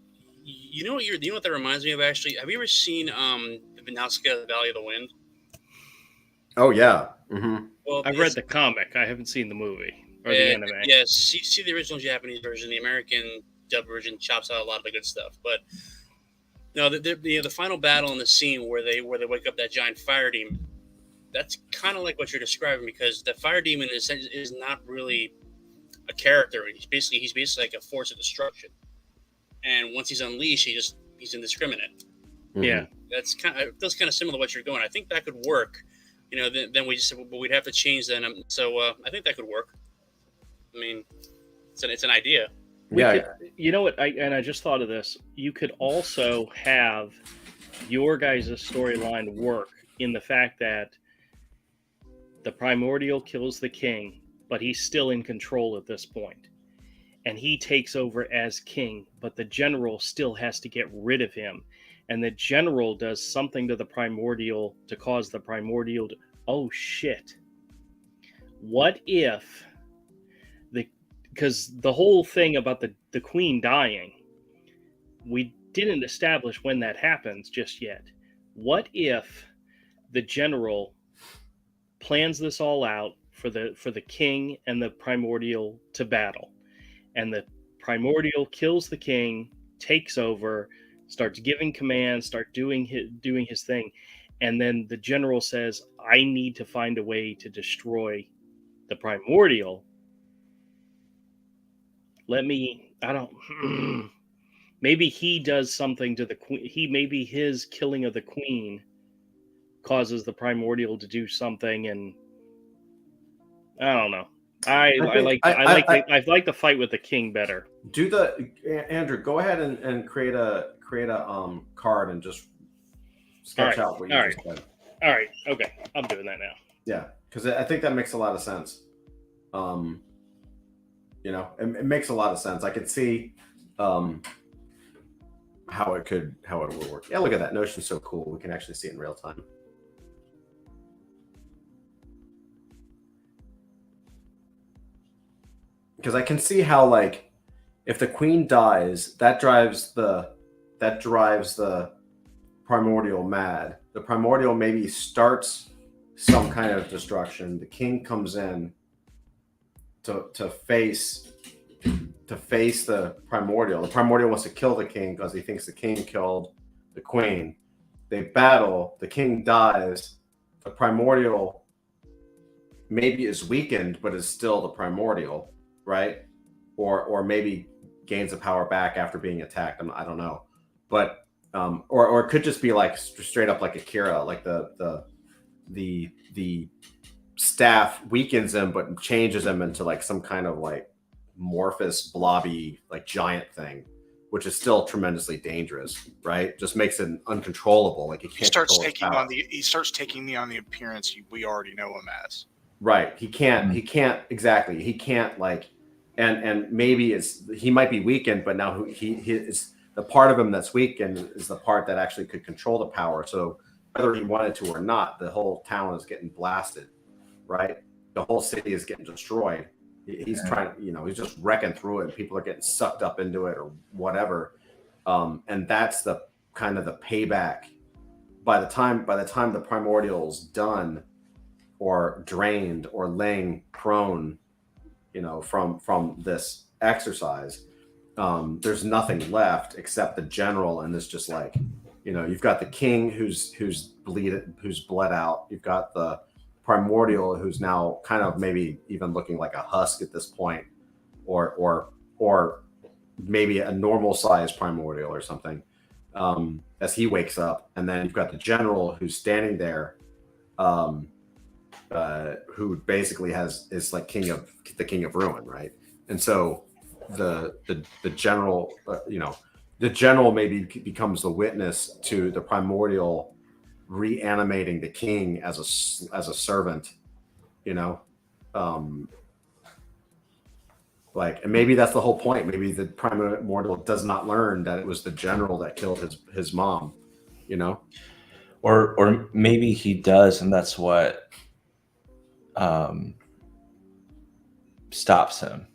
You know what that reminds me of? Actually, have you ever seen Vinasca, The Valley of the Wind? Oh yeah. Mm-hmm. Well, I've read the comic. I haven't seen the movie or the anime. Yes, see the original Japanese version. The American dub version chops out a lot of the good stuff, but no, the final battle in the scene where they wake up that giant fire demon. That's kind of like what you're describing, because the fire demon is not really a character. He's basically like a force of destruction. And once he's unleashed, he's indiscriminate. Mm-hmm. Yeah, that's kind of similar to what you're going. I think that could work. Then we just, but we'd have to change that. So I think that could work. I mean, It's an idea. You know what? I just thought of this. You could also have your guys' storyline work in the fact that the primordial kills the king, but he's still in control at this point. And he takes over as king, but the general still has to get rid of him. And the general does something to the primordial to cause the primordial to... Oh, shit. What if... Because the whole thing about the queen dying, we didn't establish when that happens just yet. What if the general plans this all out for the king and the primordial to battle, and the primordial kills the king, takes over, starts giving commands, start doing his thing, and then the general says, I need to find a way to destroy the primordial. Maybe he does something to the queen. Maybe his killing of the queen causes the primordial to do something, and I don't know. I like the fight with the king better. Andrew, go ahead and create a card and just sketch out what you just said. All right, okay, I'm doing that now. Yeah, because I think that makes a lot of sense. It makes a lot of sense. I could see how it would work. Yeah, look at that. Notion's so cool. We can actually see it in real time. Because I can see how, like, if the queen dies, that drives the primordial mad. The primordial maybe starts some kind of destruction. The king comes in to face the primordial. The primordial wants to kill the king because he thinks the king killed the queen. They battle. The king dies. The primordial maybe is weakened, but is still the primordial, right? Or maybe gains the power back after being attacked. I don't know, but or it could just be like straight up like Akira, like the staff weakens him but changes him into like some kind of like amorphous blobby like giant thing, which is still tremendously dangerous, right? Just makes it uncontrollable. Like he starts taking on the appearance we already know him as. Right. He can't exactly. He can't like, and maybe he might be weakened, but now he is the part of him that's weakened is the part that actually could control the power. So whether he wanted to or not, the whole town is getting blasted, right? The whole city is getting destroyed. He's trying, he's just wrecking through it. People are getting sucked up into it or whatever. And that's the kind of the payback. By the time the primordial's done or drained or laying prone, from this exercise, there's nothing left except the general. And it's just like, you've got the king who's bled out. You've got the primordial who's now kind of maybe even looking like a husk at this point, or maybe a normal sized primordial or something, as he wakes up. And then you've got the general who's standing there, who basically is like the king of ruin, right? And so the general, the general maybe becomes the witness to the primordial reanimating the king as a servant, and maybe that's the whole point. Maybe the primordial does not learn that it was the general that killed his mom, or maybe he does, and that's what stops him,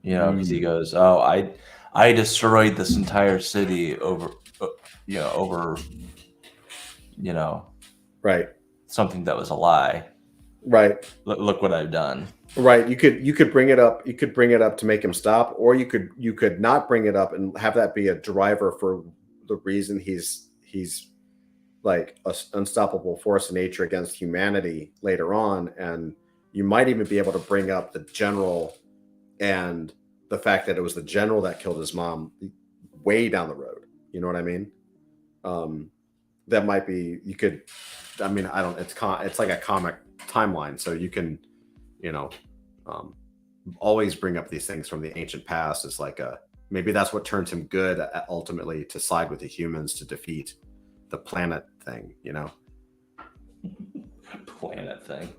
because he goes, oh, I destroyed this entire city over right, something that was a lie, right? Look what I've done. Right. You could bring it up. You could bring it up to make him stop, or you could not bring it up and have that be a driver for the reason he's like an unstoppable force of nature against humanity later on. And you might even be able to bring up the general and the fact that it was the general that killed his mom way down the road. You know what I mean? That might be, it's like a comic timeline. So you can, always bring up these things from the ancient past as like maybe that's what turns him good ultimately, to side with the humans to defeat the planet thing, you know? Planet thing.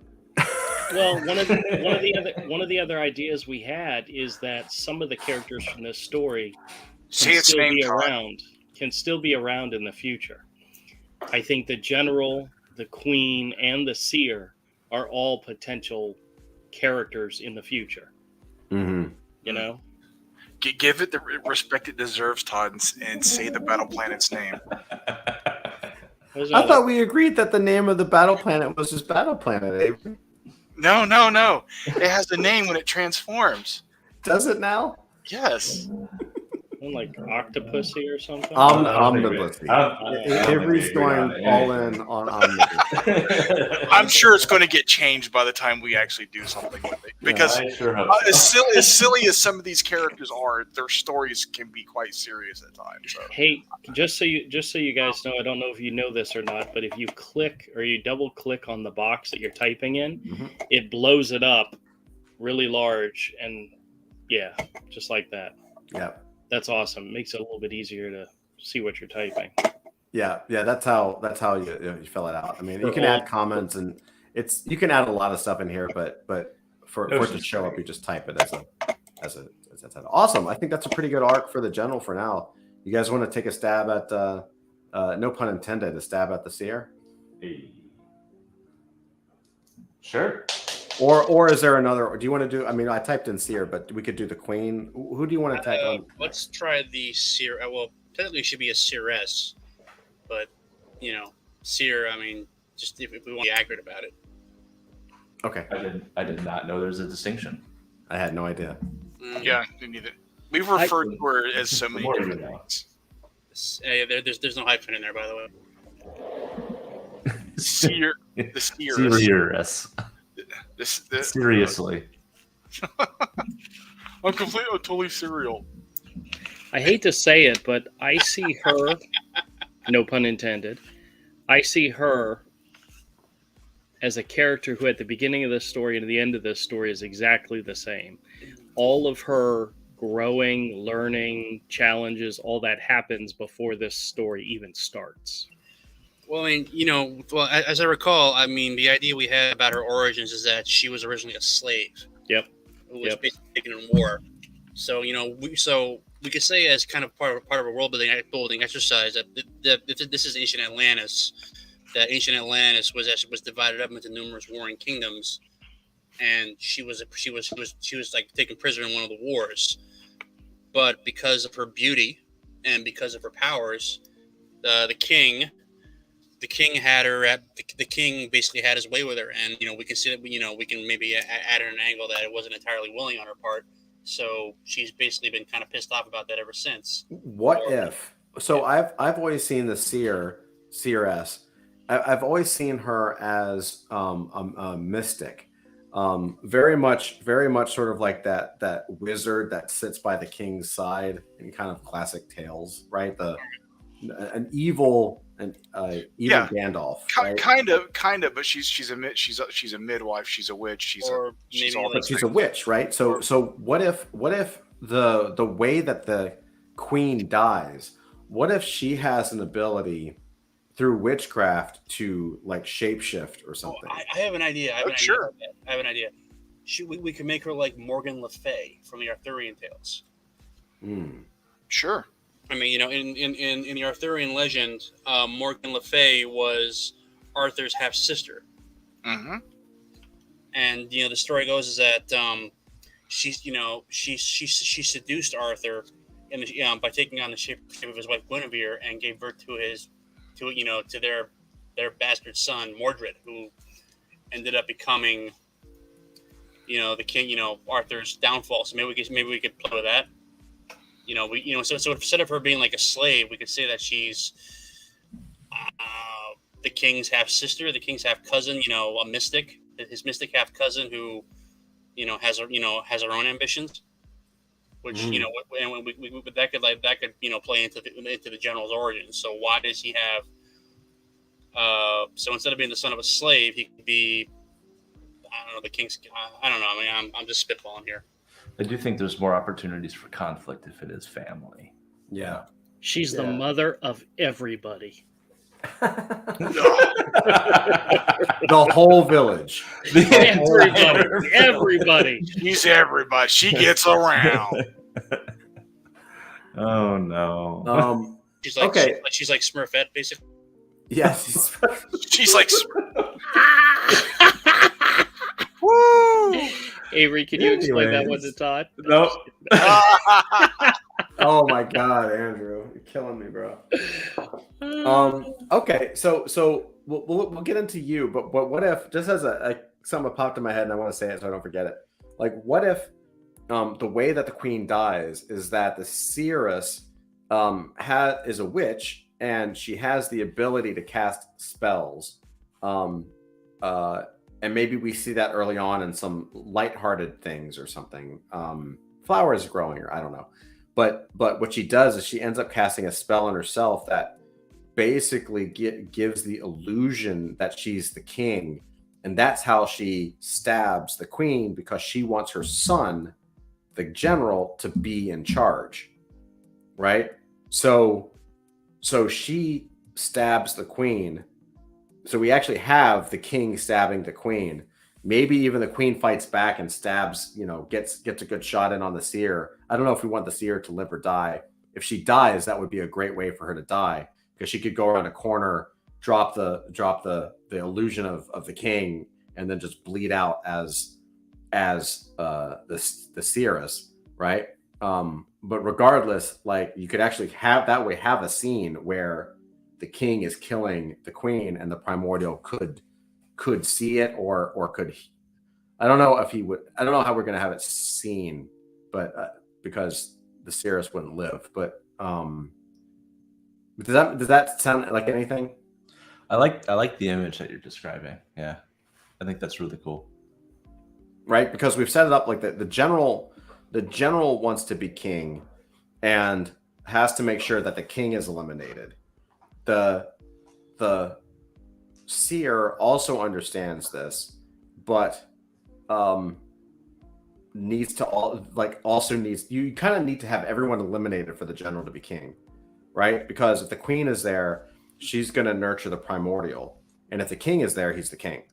Well, one of the other ideas we had is that some of the characters from this story Say its still name, be Todd. around, can still be around in the future. I think the general, the queen, and the seer are all potential characters in the future. Mm-hmm. You know, Give it the respect it deserves, Todd, and say the battle planet's name. I thought we agreed that the name of the battle planet was just Battle Planet, Avery. No. It has a name when it transforms. Does it now? Yes. like Octopussy or something. Omnibus. Avery's going all in on Omnibus. I'm sure it's going to get changed by the time we actually do something with it. Because I sure hope so. as silly as some of these characters are, their stories can be quite serious at times. So. Hey, just so you guys know, I don't know if you know this or not, but if you click or you double click on the box that you're typing in, it blows it up really large, and yeah, just like that. Yeah. That's awesome. It makes it a little bit easier to see what you're typing. Yeah. That's how you fill it out. I mean, you can add comments, and you can add a lot of stuff in here, but for it to show up, you just type it as a title. Awesome. I think that's a pretty good arc for the general for now. You guys want to take a stab at no pun intended, a stab at the seer? Sure. Or is there another? Or do you want to do? I mean, I typed in seer, but we could do the queen. Who do you want to take on? Let's try the seer. Well, technically, it should be a seeress, but seer. I mean, just if we want to be accurate about it. Okay. I did not know there's a distinction. I had no idea. Yeah, me neither. We've referred to her as so many different things. There's no hyphen in there, by the way. Seer, the seeress. Seeress. Seriously. I'm totally serial. I hate to say it, but I see her, no pun intended, I see her as a character who at the beginning of this story and the end of this story is exactly the same. All of her growing, learning, challenges, all that happens before this story even starts. Well, I mean, as I recall, I mean, the idea we had about her origins is that she was originally a slave. Yep. Who was basically taken in war. So, we could say as kind of part of a world building exercise that this is ancient Atlantis. That ancient Atlantis was divided up into numerous warring kingdoms, and she was like taken prisoner in one of the wars. But because of her beauty and because of her powers, the king had her the king basically had his way with her, and we can see that we can maybe add an angle that it wasn't entirely willing on her part, so she's basically been kind of pissed off about that ever since. What if? So I've always seen the seeress. I've always seen her as a mystic, very much Mm-hmm. sort of like that wizard that sits by the king's side in kind of classic tales, right? An evil Gandalf, right? Kind of, but she's a midwife. She's a witch. She's a witch, right? So what if the way that the queen dies? What if she has an ability through witchcraft to like shapeshift or something? I have an idea. I have an idea. We could make her like Morgan Le Fay from the Arthurian tales. Sure. I mean, in the Arthurian legend, Morgan Le Fay was Arthur's half sister. Mm-hmm. And the story goes is that she seduced Arthur by taking on the shape of his wife Guinevere and gave birth to their bastard son Mordred, who ended up becoming the king, Arthur's downfall. So maybe we could play with that. So instead of her being like a slave, we could say that she's the king's half sister, the king's half cousin, a mystic, his mystic half cousin who, has her own ambitions, which and that could play into the general's origins. So why does he have? So instead of being the son of a slave, he could be, I don't know, the king's. I don't know. I mean, I'm just spitballing here. I do think there's more opportunities for conflict if it is family. Yeah. She's the Yeah. mother of everybody. The whole village. Everybody. She's everybody. She gets around. Oh no. She's like Okay. she's like Smurfette, basically. Yes. She's like, woo! Avery, can you explain that one Anyways. to Todd? Nope. Oh my God, Andrew, you're killing me, bro. Okay, so we'll get into you, but what if, just as something popped in my head and I want to say it so I don't forget it. Like, what if the way that the queen dies is that the seeress is a witch and she has the ability to cast spells, and maybe we see that early on in some lighthearted things or something. Flowers growing, or I don't know. But what she does is she ends up casting a spell on herself that basically gives the illusion that she's the king, and that's how she stabs the queen, because she wants her son, the general, to be in charge, right? So she stabs the queen. So we actually have the king stabbing the queen. Maybe even the queen fights back and stabs, gets a good shot in on the seer. I don't know if we want the seer to live or die. If she dies, that would be a great way for her to die, because she could go around a corner, drop the illusion of the king, and then just bleed out as the seeress, right? But regardless, like, you could actually have a scene where the king is killing the queen, and the primordial could see it, or could, I don't know if he would. I don't know how we're going to have it seen, but because the seeress wouldn't live. But does that sound like anything? I like the image that you're describing. Yeah, I think that's really cool. Right, because we've set it up like that. The general wants to be king, and has to make sure that the king is eliminated. The seer also understands this, but you kind of need to have everyone eliminated for the general to be king, right? Because if the queen is there, she's going to nurture the primordial, and if the king is there, he's the king.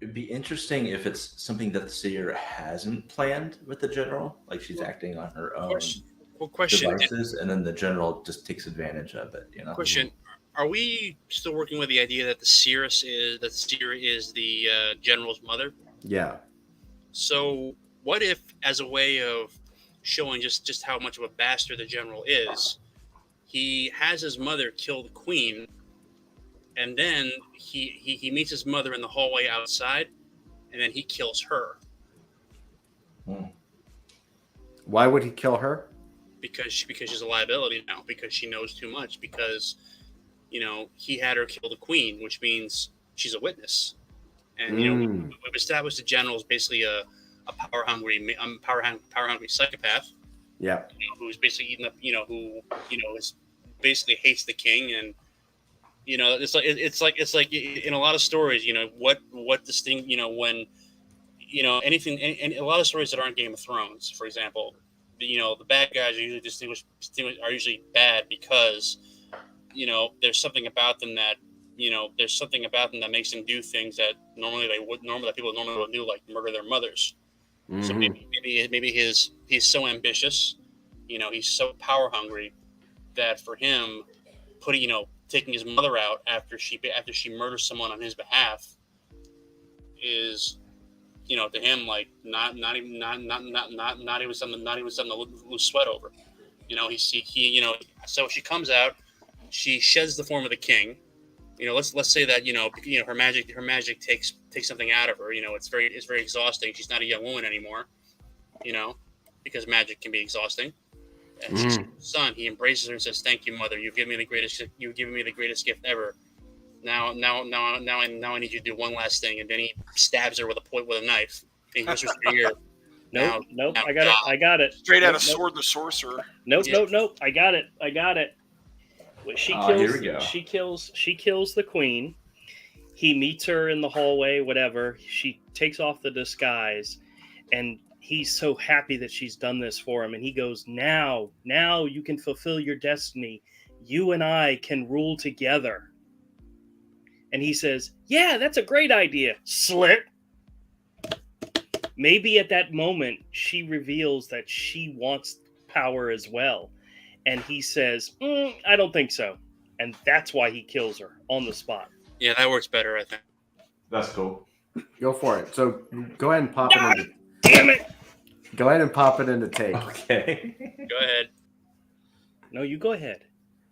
It'd be interesting if it's something that the seer hasn't planned with the general, like she's acting on her own devices, and then the general just takes advantage of it. Question: are we still working with the idea that the seer is the general's mother? Yeah. So what if, as a way of showing just how much of a bastard the general is, he has his mother kill the queen, and then he meets his mother in the hallway outside, and then he kills her. Why would he kill her? Because she's a liability now, because she knows too much, because he had her kill the queen, which means she's a witness. And we've established the general is basically a power hungry psychopath. Yeah. Who's basically eating up, who is basically hates the king, and it's like in a lot of stories, what distinct, when anything, and a lot of stories that aren't Game of Thrones, for example, the bad guys are usually are usually bad because there's something about them that makes them do things that people normally would do, like murder their mothers. Mm-hmm. So maybe he's so ambitious, he's so power hungry that for him, taking his mother out after she murders someone on his behalf is, to him, like not even something to lose sweat over. So she comes out, she sheds the form of the king. Let's say that her magic takes something out of her. It's very exhausting. She's not a young woman anymore. Because magic can be exhausting. And she sees his son, he embraces her and says, "Thank you, mother. You've given me the greatest gift ever. Now I need you to do one last thing." And then he stabs her with a knife. And he whispers in her ear. Nope. I got it. Straight out of Sword the Sorcerer. Nope. I got it. Here we go. She kills the queen. He meets her in the hallway, whatever. She takes off the disguise, and he's so happy that she's done this for him. And he goes, now you can fulfill your destiny. You and I can rule together. And he says, yeah, that's a great idea. Slit. Maybe at that moment, she reveals that she wants power as well. And he says, I don't think so. And that's why he kills her on the spot. Yeah, that works better, I think. That's cool. Go for it. So go ahead and pop it into. Damn it! Go ahead and pop it into take. Okay. Go ahead. No, you go ahead.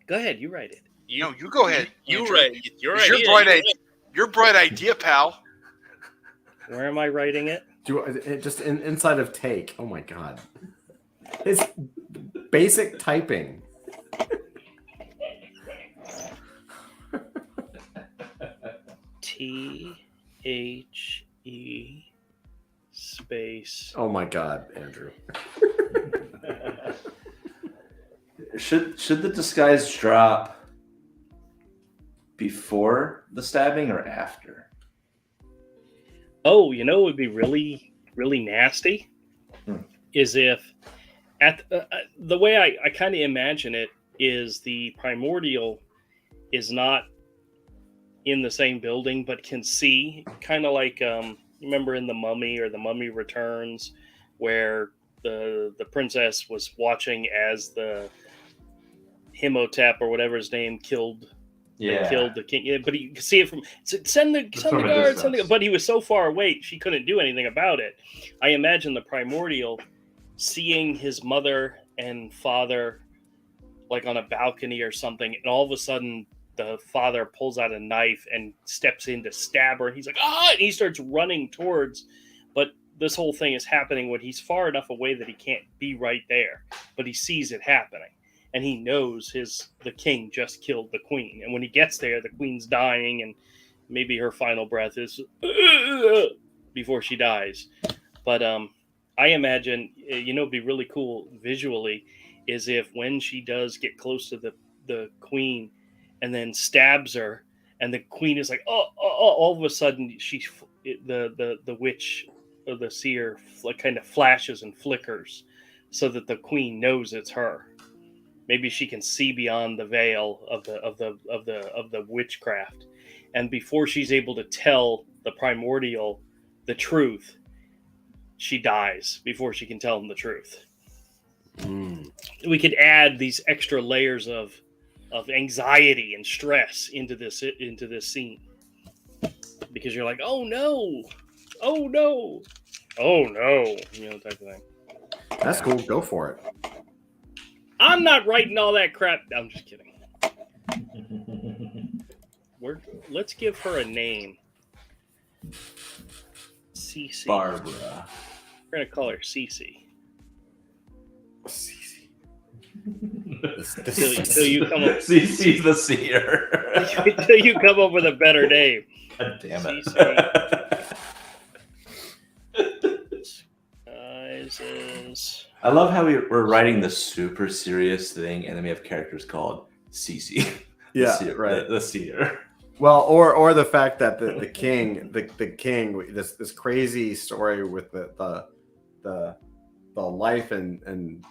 Go ahead. You write it. You go ahead. You Andrew. right. Your It's idea. your bright you're idea. Your bright idea, pal. Where am I writing it? Just inside of take. Oh my god. It's basic typing. THE space. Oh my god, Andrew. Should the disguise drop before the stabbing or after? Oh, you know what would be really, really nasty? Is if at the way I kind of imagine it is the primordial is not in the same building but can see, kind of like remember in The Mummy or The Mummy Returns, where the princess was watching as the Himotep or whatever his name killed the king. Yeah, but you could see it from send the guards, but he was so far away she couldn't do anything about it. I imagine the primordial seeing his mother and father like on a balcony or something, and all of a sudden the father pulls out a knife and steps in to stab her, and he's like, and he starts running towards, but this whole thing is happening when he's far enough away that he can't be right there, but he sees it happening. And he knows the king just killed the queen. And when he gets there, the queen's dying, and maybe her final breath is before she dies. But I imagine, it'd be really cool visually, is if when she does get close to the queen and then stabs her, and the queen is like, all of a sudden the witch or the seer kind of flashes and flickers, so that the queen knows it's her. Maybe she can see beyond the veil of the witchcraft, and before she's able to tell the primordial the truth, she dies before she can tell him the truth. We could add these extra layers of anxiety and stress into this scene, because you're like, oh no, type of thing. That's cool. Go for it. I'm not writing all that crap. I'm just kidding. Let's give her a name. Cece. Barbara. We're gonna call her Cece. Until you come up. CC's the seer. Until you come up with a better name. God damn it. Disguises. I love how we're writing the super serious thing, and then we have characters called CC. Yeah, seer, right. The seer. Well, or the fact that the king, this crazy story with the life and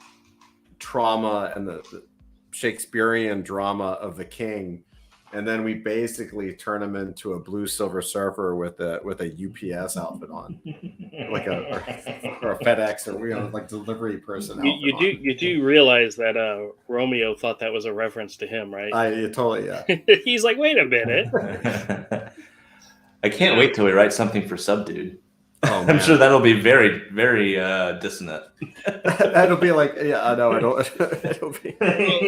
trauma and the Shakespearean drama of the king, and then we basically turn him into a blue silver surfer with a UPS outfit on, like or a FedEx or like delivery person. You do realize that Romeo thought that was a reference to him, right? Totally, yeah. He's like, wait a minute. I can't wait till we write something for Subdued. Oh, I'm sure that'll be very, very dissonant. That'll be like, yeah, I know. It'll be. Well,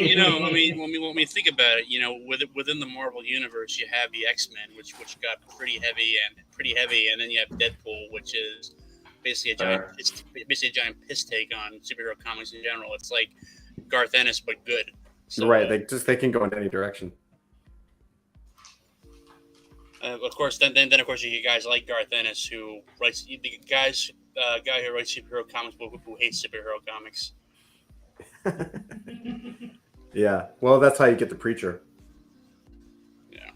when we think about it, within the Marvel universe, you have the X-Men, which got pretty heavy, and then you have Deadpool, which is basically a giant piss take on superhero comics in general. It's like Garth Ennis, but good. So, right, they can go in any direction. of course, then of course you get guys like Garth Ennis, who writes the guy who writes superhero comics, but who hates superhero comics. Yeah, well, that's how you get the Preacher. Yeah.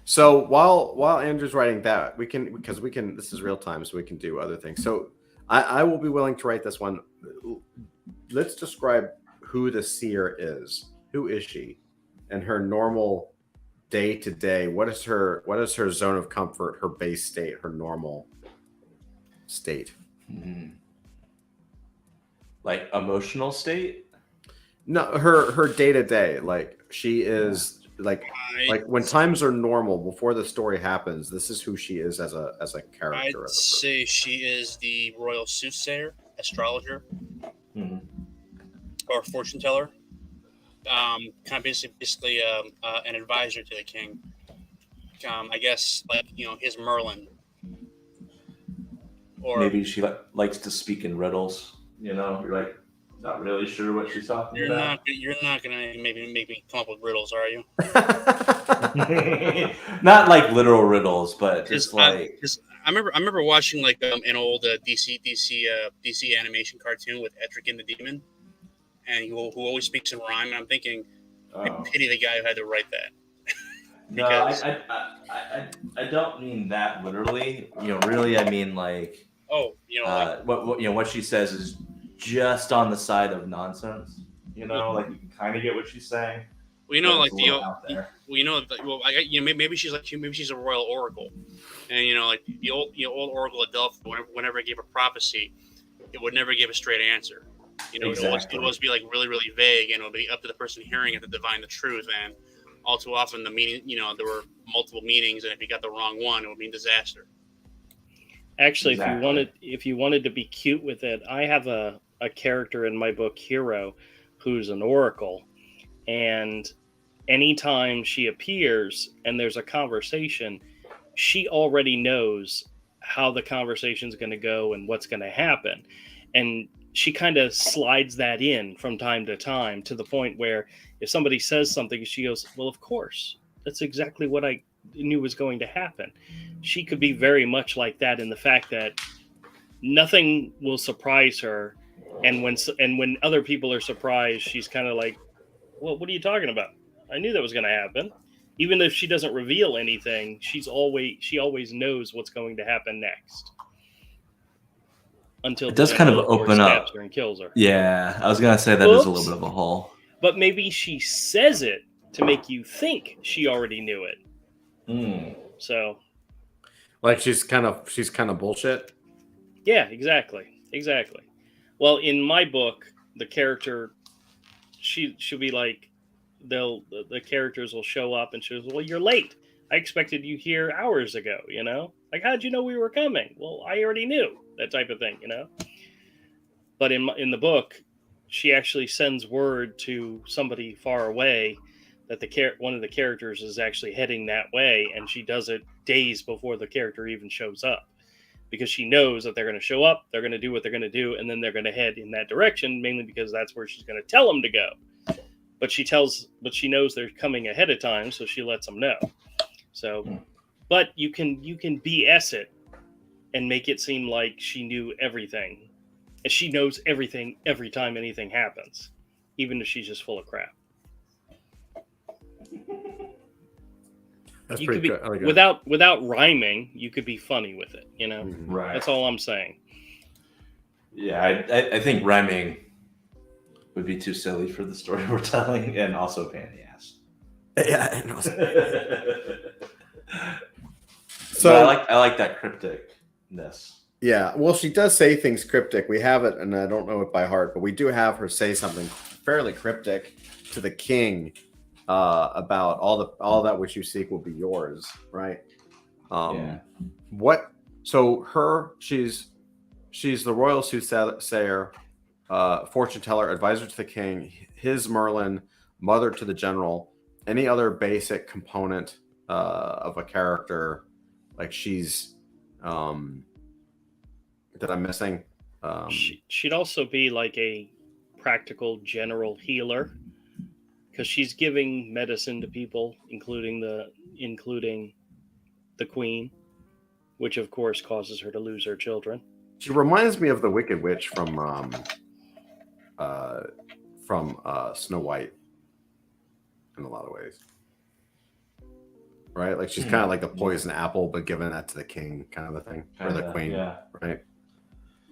So while Andrew's writing that, we can this is real time, so we can do other things. So I will be willing to write this one. Let's describe who the seer is. Who is she? And her normal day to day. What is her zone of comfort, her base state, her normal state? Like emotional state? No, her day to day. Like she is like when times are normal before the story happens, this is who she is as a character. I'd say she is the royal soothsayer, astrologer, or fortune teller. Kind of basically an advisor to the king. I guess his Merlin. Or maybe she likes to speak in riddles. You're like not really sure what she's talking about. You're not gonna maybe make me come up with riddles, are you? Not like literal riddles, but just like. I remember watching like an old DC animation cartoon with Edric and the Demon, and who always speaks in rhyme. And I'm thinking, I pity the guy who had to write that. No, I don't mean that literally. Really, I mean like. What she says is just on the side of nonsense. Like you can kind of get what she's saying. Well, maybe she's a royal oracle, and like the old oracle of Delphi. Whenever it gave a prophecy, it would never give a straight answer. Exactly. It would always be like really, really vague, and it would be up to the person hearing it to divine the truth. And all too often, the meaning, there were multiple meanings, and if you got the wrong one, it would mean disaster. Actually, if you wanted to be cute with it, I have a character in my book, Hero, who's an oracle, and anytime she appears and there's a conversation, she already knows how the conversation's going to go and what's going to happen, and she kind of slides that in from time to time to the point where if somebody says something, she goes, "Well, of course, that's exactly what I knew was going to happen." She could be very much like that in the fact that nothing will surprise her, and when other people are surprised, she's kind of like, "Well, what are you talking about? I knew that was going to happen." Even if she doesn't reveal anything, she always knows what's going to happen next. Until it does kind of open up her and kills her. Yeah, I was gonna say that is a little bit of a hole. But maybe she says it to make you think she already knew it. So, like she's kind of bullshit. Yeah, exactly. Well, in my book, the character, she'll be like, the characters will show up and she'll, "Well, you're late. I expected you here hours ago. Like, how'd you know we were coming?" "Well, I already knew," that type of thing. But in the book, she actually sends word to somebody far away that one of the characters is actually heading that way, and she does it days before the character even shows up, because she knows that they're going to show up, they're going to do what they're going to do, and then they're going to head in that direction, mainly because that's where she's going to tell them to go. But she knows they're coming ahead of time, so she lets them know. So, but you can BS it and make it seem like she knew everything, and she knows everything every time anything happens, even if she's just full of crap. That's you pretty could be, good. without rhyming, you could be funny with it. Right. That's all I'm saying. Yeah, I think rhyming would be too silly for the story we're telling, and also a pain in the ass. Yeah, and also... So I like that crypticness. Yeah, well, she does say things cryptic. We have it, and I don't know it by heart, but we do have her say something fairly cryptic to the king about all that which you seek will be yours, right? What? So she's the royal soothsayer, fortune teller, advisor to the king, his Merlin, mother to the general. Any other basic component of a character, like she's that I'm missing? She'd also be like a practical general healer, because she's giving medicine to people, including the queen, which of course causes her to lose her children. She reminds me of the Wicked Witch from Snow White in a lot of ways. right? Like she's kind of like the poison apple, but giving that to the king, kind of a thing, or the queen, right?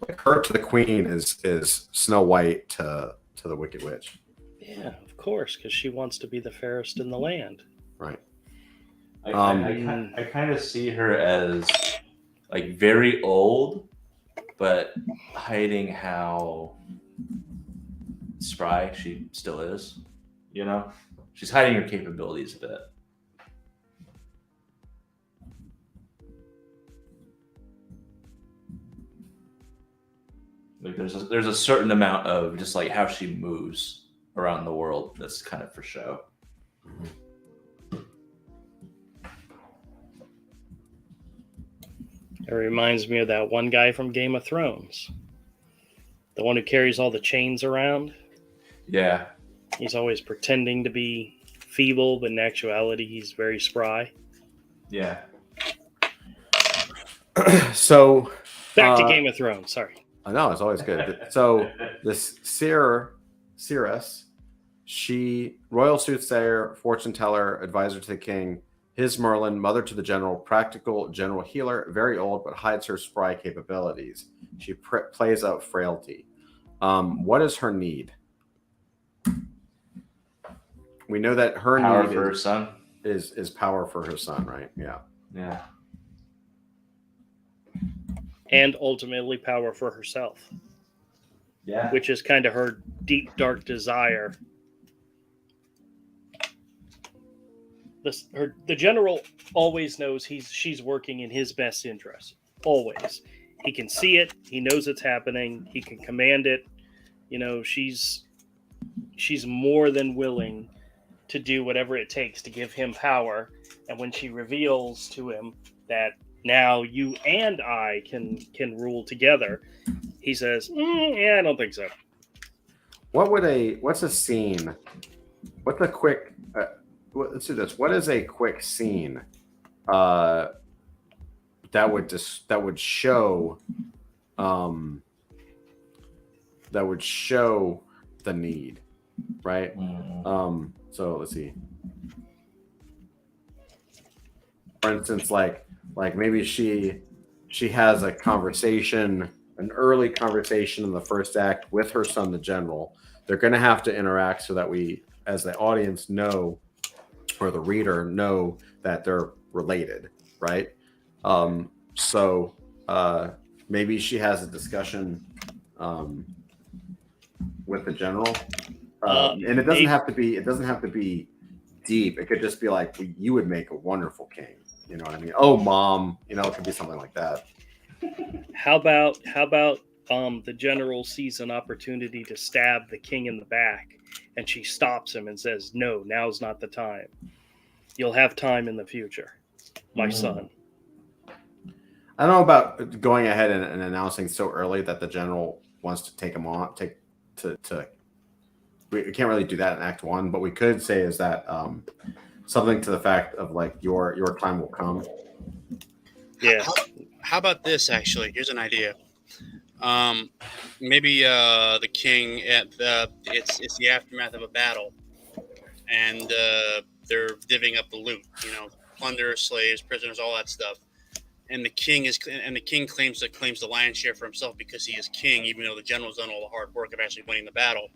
Like her to the queen is Snow White to the Wicked Witch. Yeah, of course, because she wants to be the fairest in the land. Right. I kind of see her as like very old, but hiding how spry she still is. You know, she's hiding her capabilities a bit. Like there's a certain amount of just like how she moves around the world that's kind of for show. It reminds me of that one guy from Game of Thrones. The one who carries all the chains around. Yeah. He's always pretending to be feeble, but in actuality, he's very spry. Yeah. So back to Game of Thrones. Sorry. I know it's always good. So this Seeress, she royal soothsayer, fortune teller, advisor to the king, his Merlin, mother to the general, practical general healer, very old but hides her spry capabilities. She plays out frailty. What is her need? We know that her power need for her son is power for her son, right? Yeah. Yeah. And ultimately power for herself. Yeah. Which is kind of her deep, dark desire. The general always knows she's working in his best interest. Always. He can see it. He knows it's happening. He can command it. You know, she's more than willing to do whatever it takes to give him power. And when she reveals to him that now you and I can rule together, he says, yeah, I don't think so. What's a scene? What's a quick, let's do this. What is a quick scene that would show the need, right? So let's see. For instance, like maybe she has a conversation, an early conversation in the first act with her son, the general. They're going to have to interact so that we, as the audience, know, or the reader know that they're related, right? So maybe she has a discussion with the general, and it doesn't have to be deep. It could just be like, you would make a wonderful king. You know what I mean? Oh, mom, you know, it could be something like that. How about the general sees an opportunity to stab the king in the back, and she stops him and says, "No, now's not the time. You'll have time in the future, my son." I don't know about going ahead and announcing so early that the general wants to take him on. We can't really do that in Act 1, but we could say is that something to the fact of like your time will come. Yeah. How about this? Actually, here's an idea. Maybe the king it's the aftermath of a battle, and they're divvying up the loot. You know, plunder, slaves, prisoners, all that stuff. And the king claims the lion's share for himself because he is king, even though the general's done all the hard work of actually winning the battle.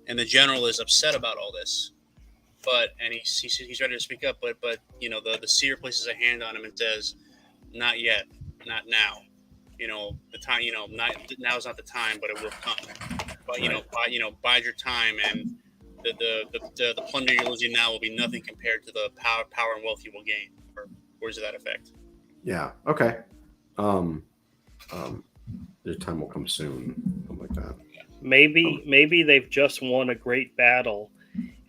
And the general is upset about all this, and he's ready to speak up, but you know the seer places a hand on him and says, "Not yet, not now. You know the time. You know now is not the time, but it will come. But bide your time, and the plunder you're losing now will be nothing compared to the power and wealth you will gain." Or words to that effect. Yeah. Okay. Your time will come soon. Something like that. Maybe they've just won a great battle,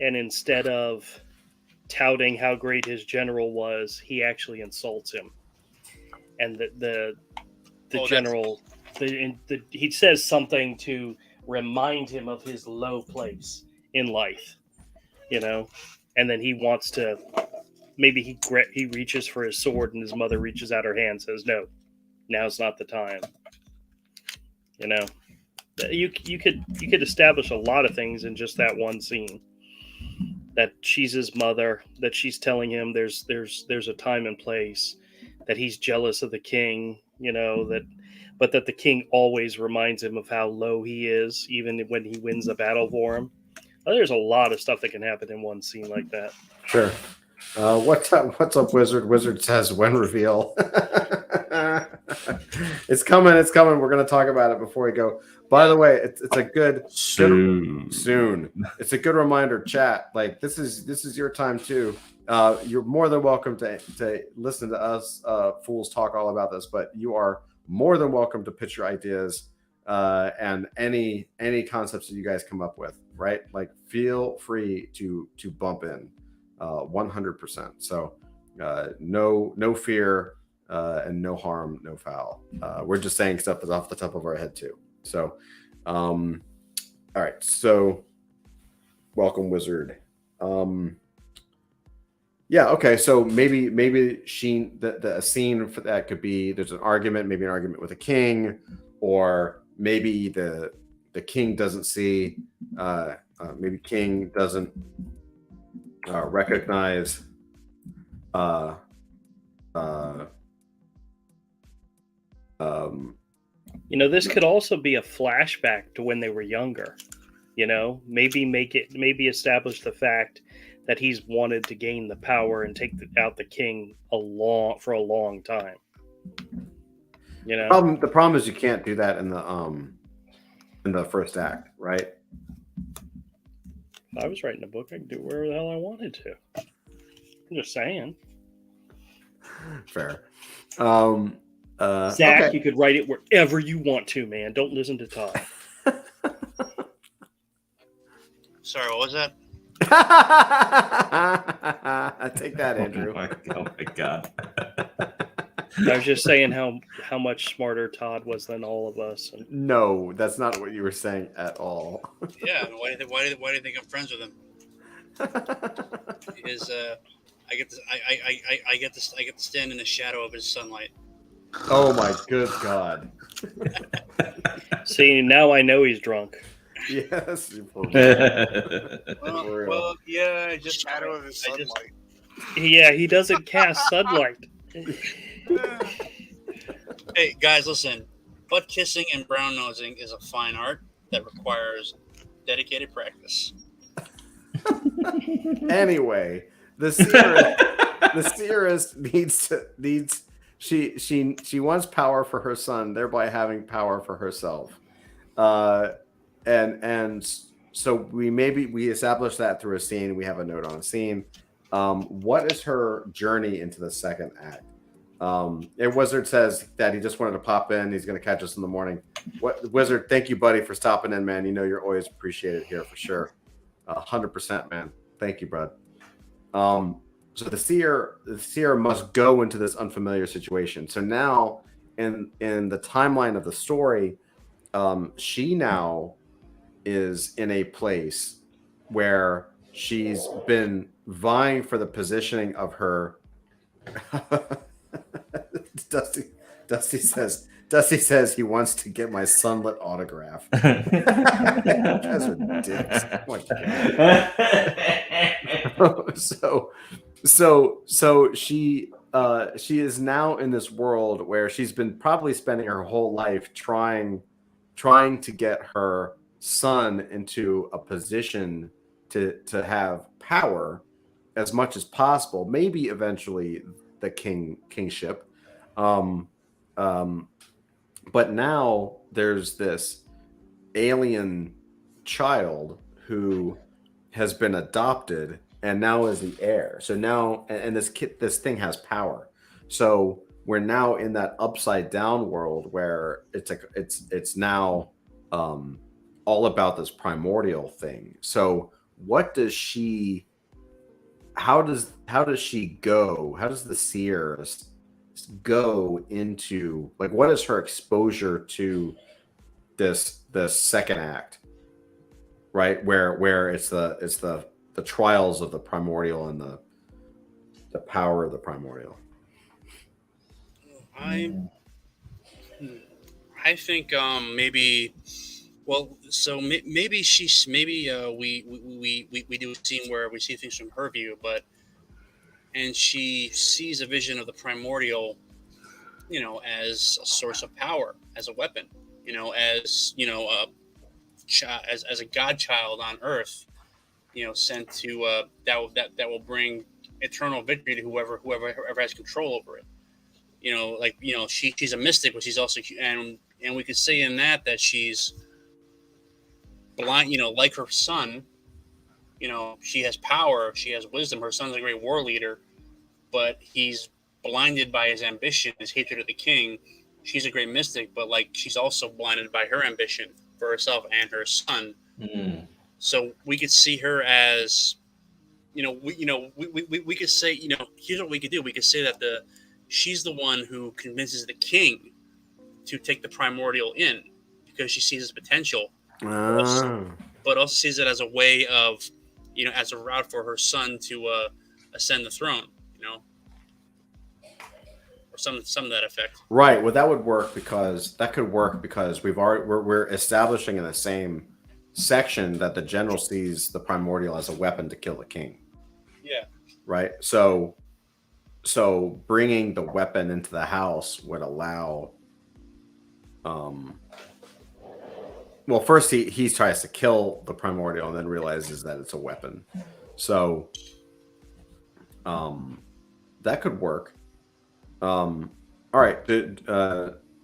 and instead of touting how great his general was, he actually insults him. And the general, he says something to remind him of his low place in life, you know, and then he wants to. Maybe he reaches for his sword, and his mother reaches out her hand and says, "No, now's not the time." You know, you could establish a lot of things in just that one scene that she's his mother, that she's telling him there's a time and place, that he's jealous of the king, but that the king always reminds him of how low he is, even when he wins the battle for him. There's a lot of stuff that can happen in one scene like that. Sure. What's up, Wizard? Wizard says when reveal. It's coming. We're going to talk about it before we go. By the way, it's a good soon. It's a good reminder, chat. Like this is your time too. You're more than welcome to listen to us fools talk all about this, but you are more than welcome to pitch your ideas and any concepts that you guys come up with. Right? Like feel free to bump in 100%. So no fear and no harm, no foul. We're just saying stuff that's off the top of our head too. So, all right. So, welcome, Wizard. Yeah. Okay. So maybe a scene for that could be there's an argument, maybe an argument with a king, or maybe the king doesn't see. Maybe king doesn't recognize. This could also be a flashback to when they were younger. Maybe establish the fact that he's wanted to gain the power and take out the king for a long time. The problem is you can't do that in the first act, right? If I was writing a book, I could do wherever the hell I wanted to. I'm just saying. Fair. Zach, okay. You could write it wherever you want to, man. Don't listen to Todd. Sorry, what was that? Take that, Andrew. Oh my God. I was just saying how much smarter Todd was than all of us. No, that's not what you were saying at all. Yeah, why do you think I'm friends with him? Because I get to stand in the shadow of his sunlight. Oh my good God. See, now I know he's drunk. Yes. Well, yeah, just Shadow of his sunlight. Yeah, he doesn't cast sunlight. Hey guys, listen. Butt kissing and brown nosing is a fine art that requires dedicated practice. Anyway, the seeress needs she wants power for her son, thereby having power for herself. And so we establish that through a scene. We have a note on a scene. What is her journey into the second act? Wizard says that he just wanted to pop in. He's going to catch us in the morning. Wizard, thank you, buddy, for stopping in, man. You're always appreciated here for sure. 100%, man. Thank you, bud. So the seer must go into this unfamiliar situation. So now, in the timeline of the story, she now is in a place where she's been vying for the positioning of her. Dusty says he wants to get my sunlit autograph. You guys are dicks. Oh my God. So she is now in this world where she's been probably spending her whole life trying to get her son into a position to have power as much as possible, maybe eventually the kingship. But now there's this alien child who has been adopted and now is the heir. So now, and this thing has power. So we're now in that upside down world where it's now all about this primordial thing. So how does she go? How does the seer go into, like, what is her exposure to this second act, right? Where it's the trials of the primordial and the power of the primordial. I think maybe Well, so maybe we do a scene where we see things from her view, and she sees a vision of the primordial, as a source of power, as a weapon, as as a godchild on Earth, sent to that will bring eternal victory to whoever has control over it. She's a mystic, but she's also and we could say in that she's blind, like her son. She has power, she has wisdom. Her son's a great war leader, but he's blinded by his ambition, his hatred of the king. She's a great mystic, but she's also blinded by her ambition for herself and her son. Mm. So we could see her as, we could say, here's what we could do. We could say that she's the one who convinces the king to take the primordial in because she sees his potential, but also sees it as a way of, as a route for her son to ascend the throne, or some of that effect. Right. Well, that would work because we're establishing in the same section that the general sees the primordial as a weapon to kill the king. Yeah. Right. So bringing the weapon into the house would allow. Well, first he tries to kill the primordial and then realizes that it's a weapon. So, that could work. All right,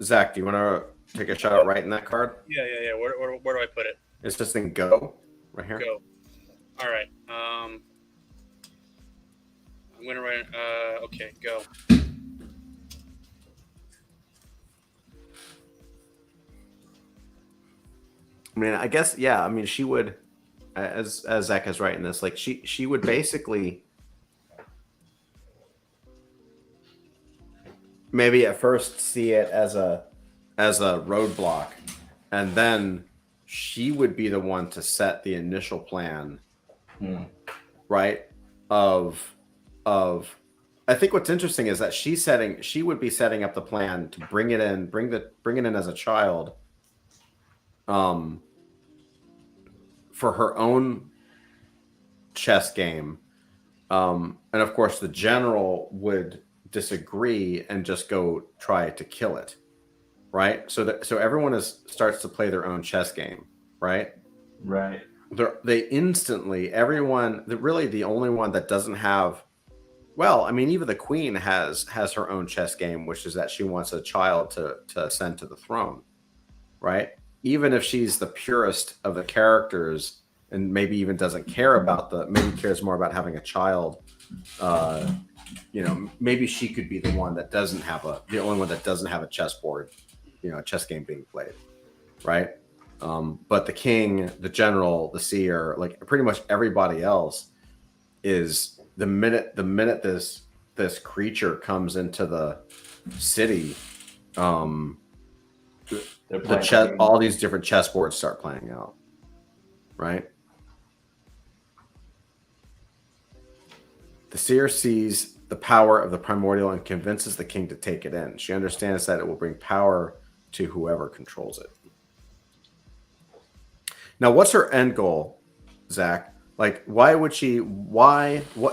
Zach, do you want to take a shot at writing that card? Yeah. Where do I put it? It's just in go right here. Go. All right. I'm gonna write. Okay. Go. I mean, I guess, yeah. I mean, she would, as Zach is writing this, she would basically maybe at first see it as a roadblock, and then she would be the one to set the initial plan, right? I think what's interesting is that she would be setting up the plan to bring it in as a child, for her own chess game, and of course the general would disagree and just go try to kill it, right? So everyone starts to play their own chess game, right? Right. They instantly, really the only one that doesn't have, well, I mean, even the queen has her own chess game, which is that she wants a child to ascend to the throne, right? Even if she's the purest of the characters and maybe even doesn't care about maybe cares more about having a child, maybe she could be the only one that doesn't have a chessboard, a chess game being played, right? But the king, the general, the seer, pretty much everybody else is the minute this creature comes into the city, all these different chessboards start playing out, right? The seer sees the power of the primordial and convinces the king to take it in. She understands that it will bring power to whoever controls it. Now, what's her end goal, Zach? What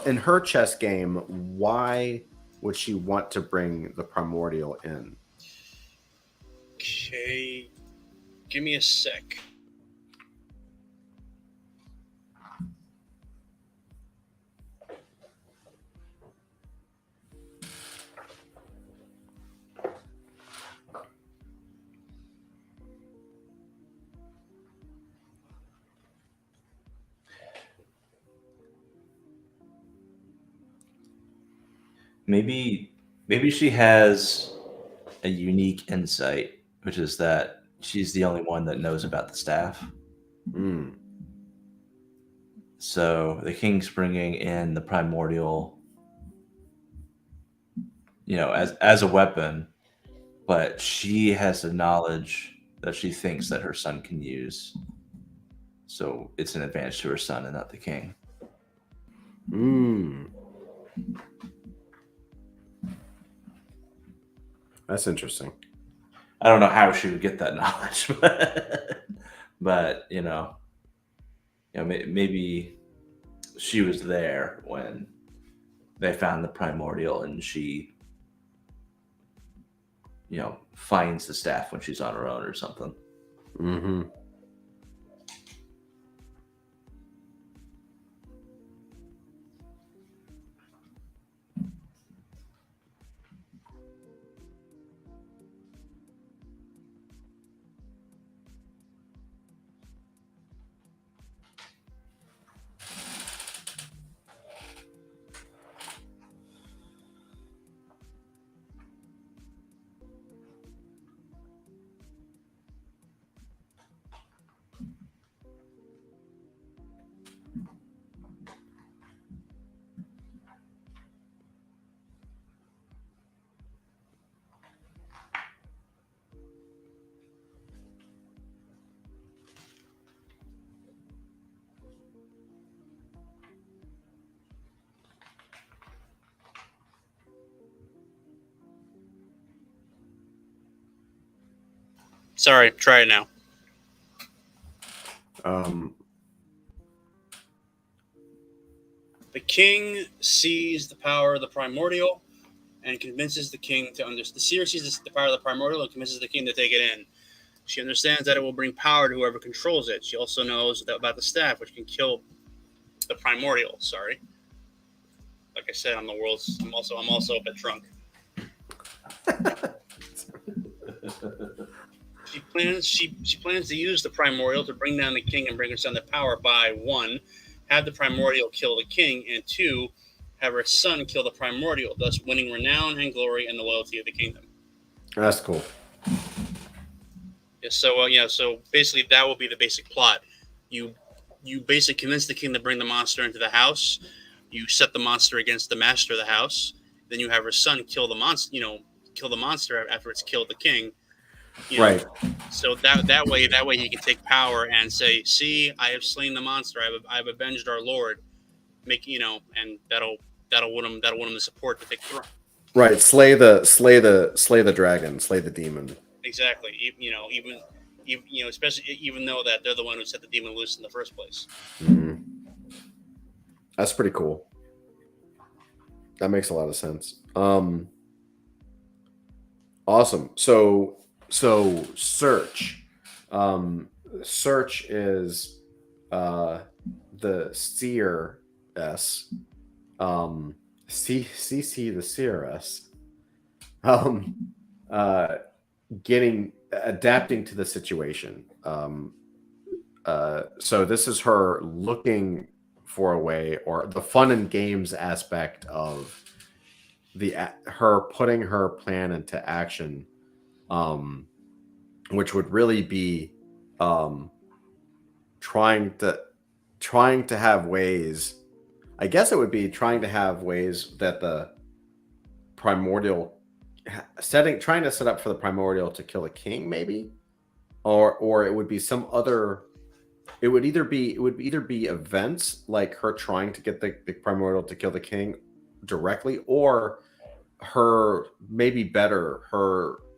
in her chess game, why would she want to bring the primordial in? Okay, give me a sec. Maybe she has a unique insight, which is that she's the only one that knows about the staff. So the king's bringing in the primordial, as a weapon, but she has the knowledge that she thinks that her son can use. So it's an advantage to her son and not the king. That's interesting. I don't know how she would get that knowledge, but maybe she was there when they found the primordial, and she, finds the staff when she's on her own or something. Mm-hmm. Sorry, try it now. The king sees the power of the primordial and convinces the king to understand. The seer sees the power of the primordial and convinces the king to take it in. She understands that it will bring power to whoever controls it. She also knows about the staff, which can kill the primordial. Sorry. Like I said, I'm also a bit drunk. She plans to use the primordial to bring down the king and bring her son to power by 1, have the primordial kill the king, and 2, have her son kill the primordial, thus winning renown and glory and the loyalty of the kingdom. That's cool. Yeah, so basically that will be the basic plot. You basically convince the king to bring the monster into the house. You set the monster against the master of the house. Then you have her son kill the monster. Kill the monster after it's killed the king. Right. So that way he can take power and say, "See, I have slain the monster. I have avenged our lord." And that'll win him the support to take the throne. Right. Slay the dragon. Slay the demon. Exactly. Especially even though that they're the one who set the demon loose in the first place. Mm-hmm. That's pretty cool. That makes a lot of sense. Awesome. So search. Search is the seer S. CC the seer S. Adapting to the situation. So this is her looking for a way, or the fun and games aspect of her putting her plan into action, which would really be trying to have ways. I guess it would be trying to have ways that the primordial trying to set up for the primordial to kill a king, maybe, or it would be some other. It would either be events like her trying to get the primordial to kill the king directly, or her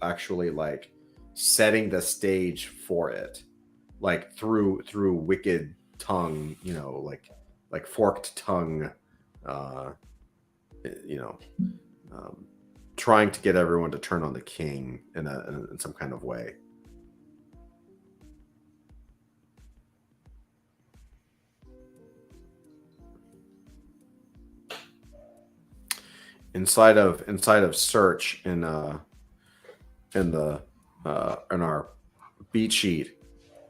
actually like setting the stage for it, like through wicked tongue, like forked tongue, trying to get everyone to turn on the king in some kind of way. Inside of search in our beat sheet,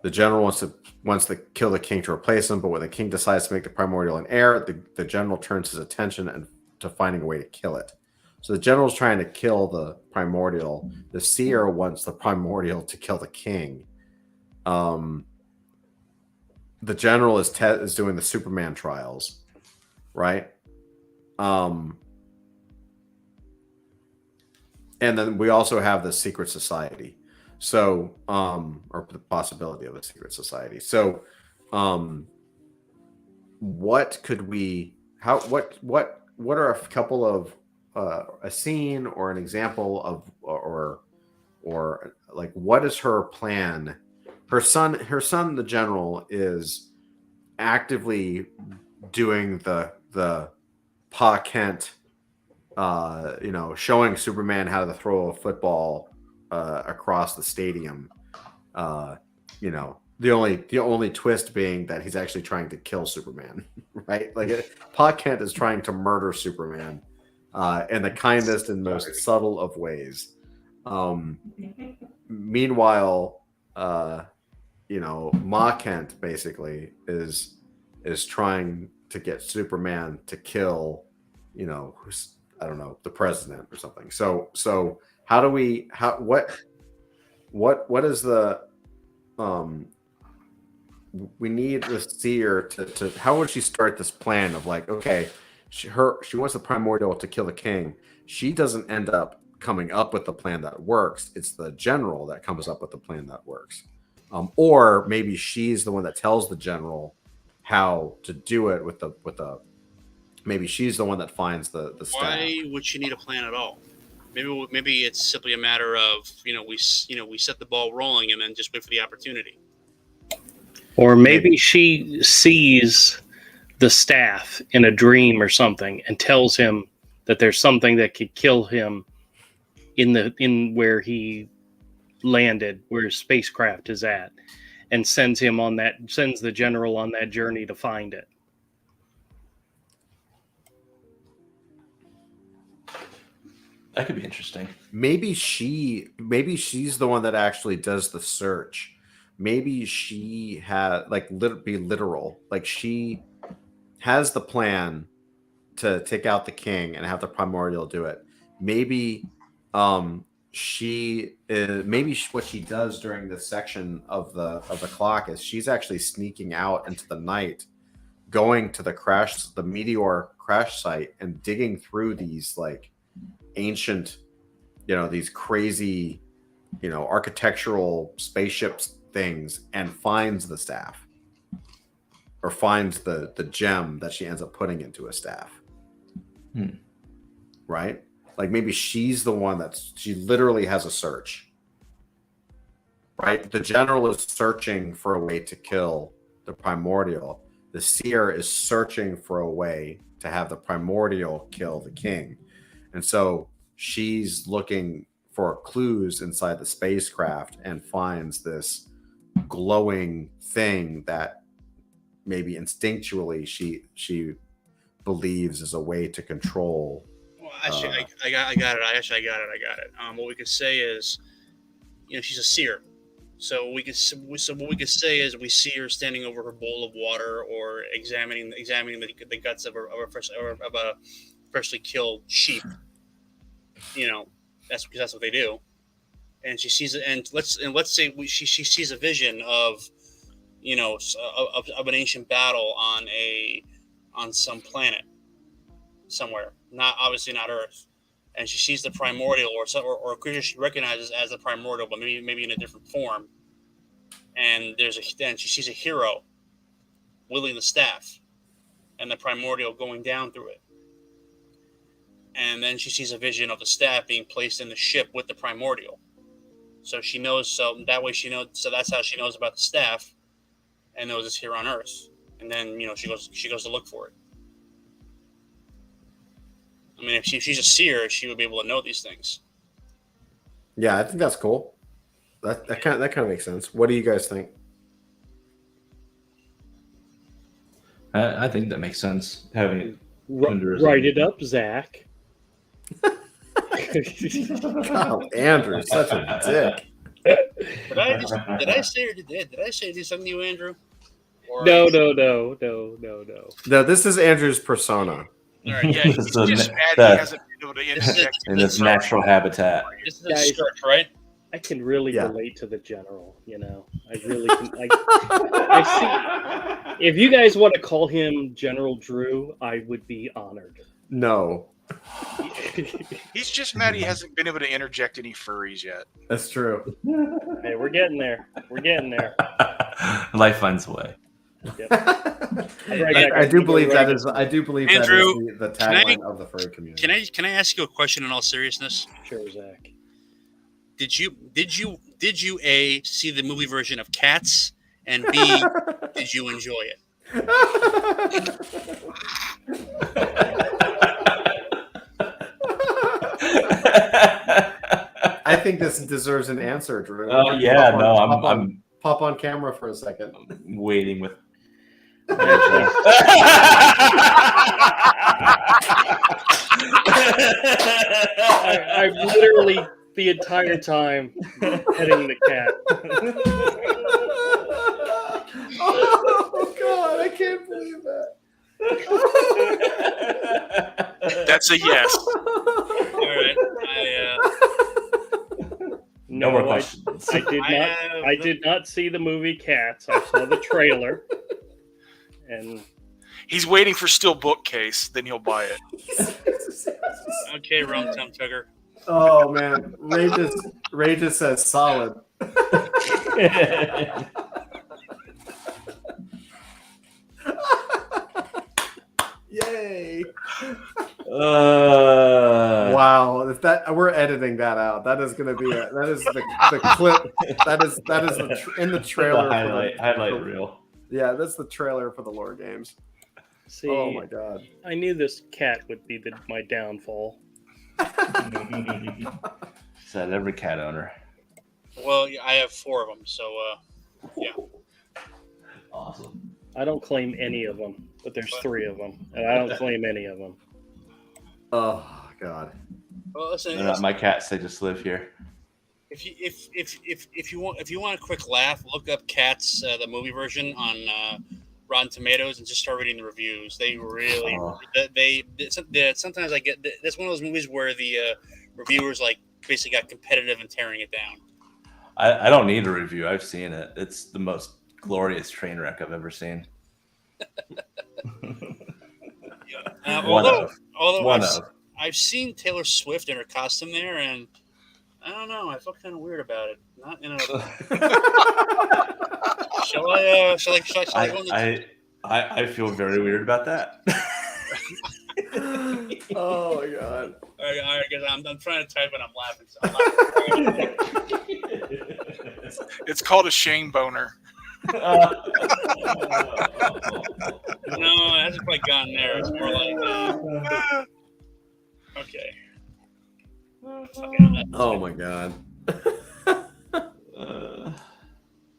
the general wants to kill the king to replace him, but when the king decides to make the primordial an heir, the general turns his attention to finding a way to kill it. So the general's trying to kill the primordial. The seer wants the primordial to kill the king. The general is doing the Superman trials, right? And then we also have the secret society. So, or the possibility of a secret society. So, what are a couple of a scene or an example of, or like, what is her plan her son, the general, is actively doing the Pa Kent, showing Superman how to throw a football across the stadium. The only twist being that he's actually trying to kill Superman, right? Like Pa Kent is trying to murder Superman in the kindest and most subtle of ways. Meanwhile, Ma Kent basically is trying to get Superman to kill, who's, I don't know, the president or something. So what is the we need the seer to how would she start this plan of like, okay, she wants the primordial to kill the king. She doesn't end up coming up with the plan that works. It's the general that comes up with the plan that works. Or maybe she's the one that tells the general how to do it with the maybe she's the one that finds the staff. Why would she need a plan at all? Maybe it's simply a matter of we set the ball rolling and then just wait for the opportunity. Or maybe she sees the staff in a dream or something and tells him that there's something that could kill him in where he landed, where his spacecraft is at, and sends the general on that journey to find it. That could be interesting. Maybe she's the one that actually does the search. Maybe she had be literal. Like she has the plan to take out the king and have the primordial do it. Maybe what she does during this section of the clock is she's actually sneaking out into the night, going to the meteor crash site and digging through these like ancient, these crazy, architectural spaceships things and finds the staff, or finds the gem that she ends up putting into a staff. Right? Like maybe she's the one she literally has a search. Right? The general is searching for a way to kill the primordial. The seer is searching for a way to have the primordial kill the king. And so she's looking for clues inside the spacecraft and finds this glowing thing that maybe instinctually she believes is a way to control. Well, actually, I got it. What we could say is, she's a seer. So what we could say is we see her standing over her bowl of water or examining the guts of a freshly killed sheep. That's because that's what they do. And she sees it, and let's say she sees a vision of an ancient battle on some planet somewhere, not obviously not Earth, and she sees the primordial or a creature she recognizes as the primordial, but maybe in a different form. And then she sees a hero wielding the staff, and the primordial going down through it. And then she sees a vision of the staff being placed in the ship with the primordial. So she knows. So that way she knows. So that's how she knows about the staff, and knows it's here on Earth. And then she goes to look for it. I mean, if she's a seer, she would be able to know these things. Yeah, I think that's cool. That kind of makes sense. What do you guys think? I think that makes sense. Having Write it up, Zach. God, Andrew, such a dick. Did I say something to you, Andrew? Or No. No, this is Andrew's persona. All right, yeah, he's just mad he hasn't been able to interject in its natural habitat. This is a search, right? I can really relate to the general. I really can. I see. If you guys want to call him General Drew, I would be honored. No. He's just mad he hasn't been able to interject any furries yet. That's true. Hey, we're getting there. Life finds a way. Yep. I do believe that is. I do believe Andrew, that is the tagline of the furry community. Can I ask you a question in all seriousness? Sure, Zach. Did did you A, see the movie version of Cats, and B, did you enjoy it? I think this deserves an answer, Drew. Yeah, Pop on camera for a second. I'm waiting with. I've literally the entire time petting the cat. Oh God, I can't believe that. That's a yes. All right. No more questions. I did not see the movie Cats. I saw the trailer, and He's waiting for Steel Bookcase, then he'll buy it. Okay, Rum Tum Tugger. Oh man, Ray just says solid. Yay! Wow, if that we're editing that out, that is going to be that is the clip. That is in the trailer. The highlight reel. Yeah, that's the trailer for the lore games. see, Oh my God! I knew this cat would be my downfall. Said every cat owner. Well, I have 4 of them, so yeah. Awesome. I don't claim any of them, but there's 3 of them, and I don't claim any of them. Oh God! Well, listen. My cats, they just live here. If you want a quick laugh, look up Cats, the movie version on Rotten Tomatoes, and just start reading the reviews. They really sometimes I get that's one of those movies where the reviewers like basically got competitive and tearing it down. I don't need a review. I've seen it. It's the most glorious train wreck I've ever seen. Although One of. I've seen Taylor Swift in her costume there, and I don't know. I felt kind of weird about it. Not in a. Shall I go in the... I feel very weird about that. Oh my God! All right, guys, I'm trying to type and I'm laughing. So I'm laughing. It's called a Shane boner. No, it hasn't quite gone there. It's more like okay. Oh my God! Well,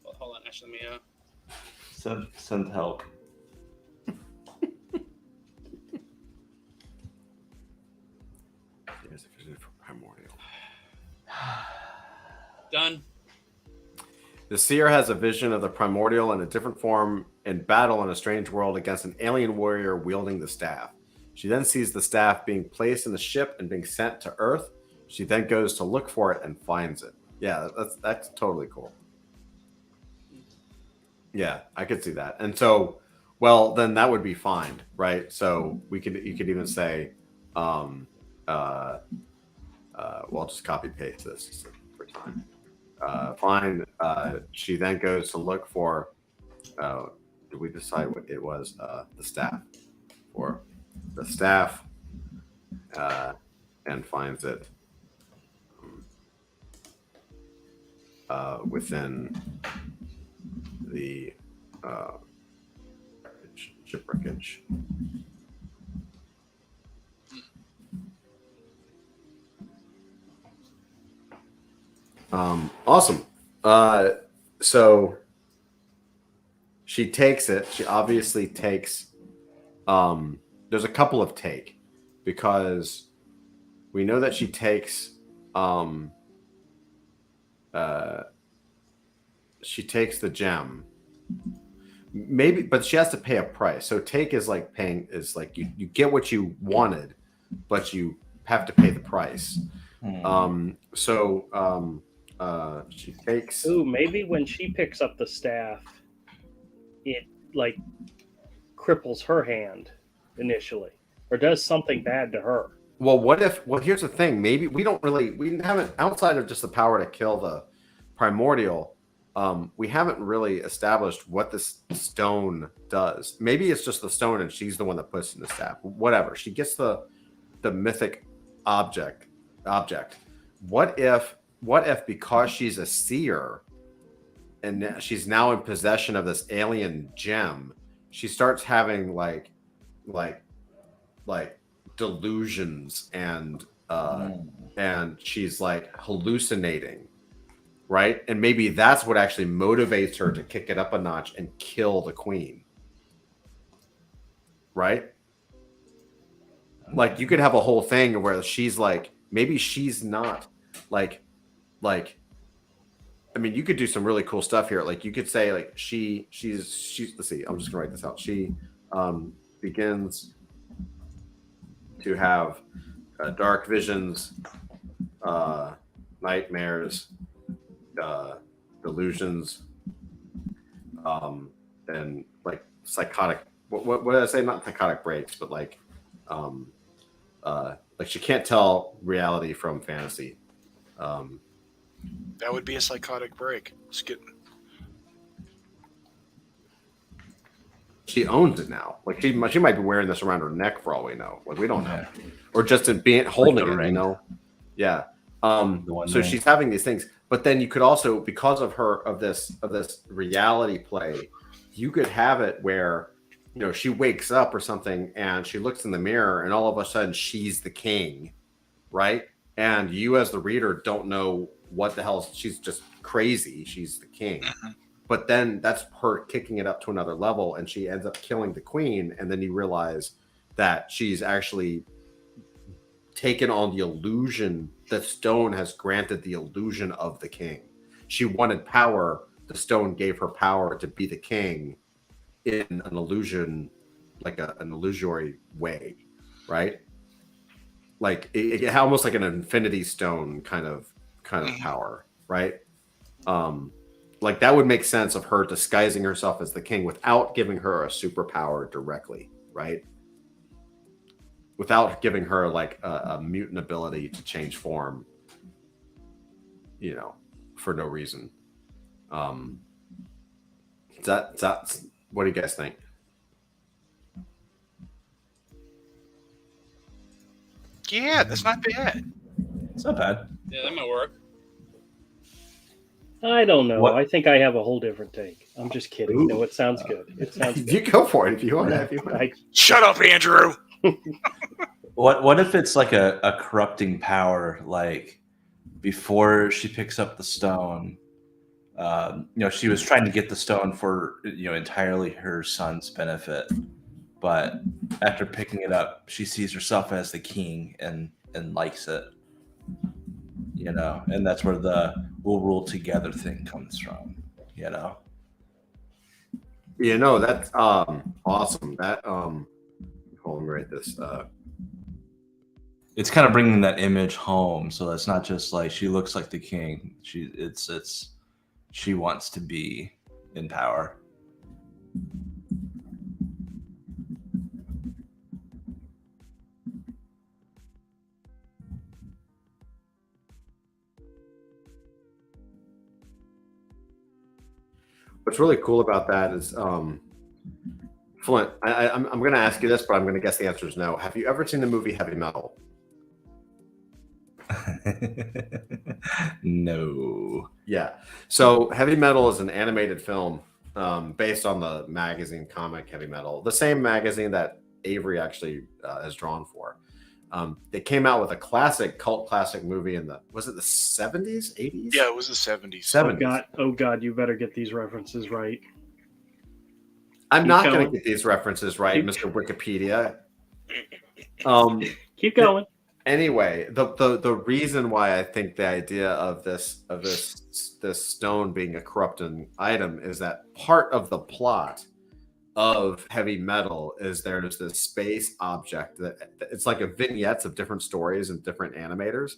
hold on, actually, let me. Send help. Done. The seer has a vision of the primordial in a different form in battle in a strange world against an alien warrior wielding the staff. She then sees the staff being placed in the ship and being sent to Earth. She then goes to look for it and finds it. Yeah, that's totally cool. Yeah, I could see that. And so, well, then that would be fine, right? So you could even say, well, I'll just copy paste this for time. Fine. She then goes to look for. Did we decide what it was? The staff, or the staff, and finds it within the ship wreckage. Awesome. So she takes it. She obviously takes. There's a couple of take, because we know that she takes. She takes the gem. Maybe, but she has to pay a price. So take is like paying, is like you get what you wanted, but you have to pay the price. She takes. Ooh, maybe when she picks up the staff, it like cripples her hand initially, or does something bad to her. Well, what if? Well, here's the thing. Maybe we haven't, outside of just the power to kill the primordial. We haven't really established what this stone does. Maybe it's just the stone, and she's the one that puts in the staff. Whatever. She gets the mythic object. What if what if because she's a seer and she's now in possession of this alien gem, she starts having like delusions and she's like hallucinating, right? And maybe that's what actually motivates her to kick it up a notch and kill the queen, right? Like you could have a whole thing where she's like, maybe she's not like I mean, you could do some really cool stuff here. Like you could say like she's let's see, I'm just gonna write this out. She begins to have dark visions, nightmares, delusions, and like psychotic. What did I say? Not psychotic breaks, but like she can't tell reality from fantasy. That would be a psychotic break. She owns it now. Like she might be wearing this around her neck for all we know. Like we don't know, or just in being holding it. You know, yeah. So she's having these things, but then you could also, because of this reality play, you could have it where she wakes up or something and she looks in the mirror and all of a sudden she's the king, right? And you as the reader don't know what the hell, she's just crazy. She's the king. But then that's her kicking it up to another level and she ends up killing the queen. And then you realize that she's actually taken on the illusion. The stone has granted the illusion of the king. She wanted power. The stone gave her power to be the king in an illusion, like an illusory way, right? Like it almost like an infinity stone kind of power, right? Like that would make sense of her disguising herself as the king without giving her a superpower directly, right? Without giving her like a mutant ability to change form, for no reason. That's what do you guys think? Yeah, that's not bad. It's not bad. Yeah, that might work. I don't know. What? I think I have a whole different take. I'm just kidding. Ooh. No, it sounds good. It sounds You good. go for it if you want. Shut up, Andrew. What if it's like a corrupting power? Like before she picks up the stone, she was trying to get the stone for entirely her son's benefit, but after picking it up, she sees herself as the king and likes it. And that's where the "we'll rule together" thing comes from. That's awesome. That hold on, write this. It's kind of bringing that image home, so it's not just like she looks like the king. She wants to be in power. What's really cool about that is, Flint, I'm going to ask you this, but I'm going to guess the answer is no. Have you ever seen the movie Heavy Metal? No. Yeah. So Heavy Metal is an animated film based on the magazine comic Heavy Metal, the same magazine that Avery actually has drawn for. They came out with a cult classic movie in was it the 70s, 80s? Yeah, it was the 70s. 70s. Oh God, you better get these references right. I'm not going to get these references right, Mr. Wikipedia. Keep going. Anyway, the reason why I think the idea of this stone being a corrupting item is that part of the plot of Heavy Metal is there's this space object that it's like a vignettes of different stories and different animators.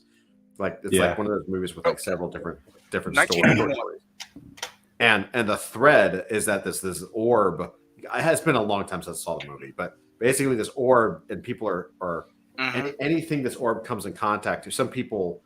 Like it's like one of those movies with like several different stories. And the thread is that this orb. It has been a long time since I saw the movie, but basically this orb, and people are anything this orb comes in contact to. Some people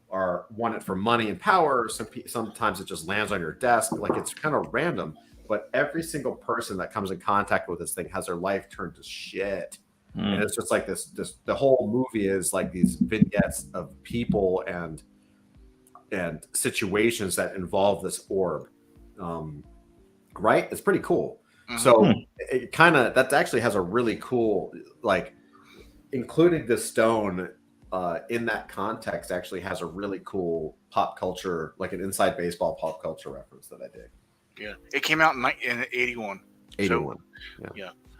want it for money and power. Sometimes it just lands on your desk. Like it's kind of random. But every single person that comes in contact with this thing has their life turned to shit. And it's just like this the whole movie is like these vignettes of people and situations that involve this orb. Right? It's pretty cool. Mhm. So it kind of that actually has a really cool, like, including the stone in that context actually has a really cool pop culture, like an inside baseball pop culture reference that I dig. Yeah, it came out in 81. 81.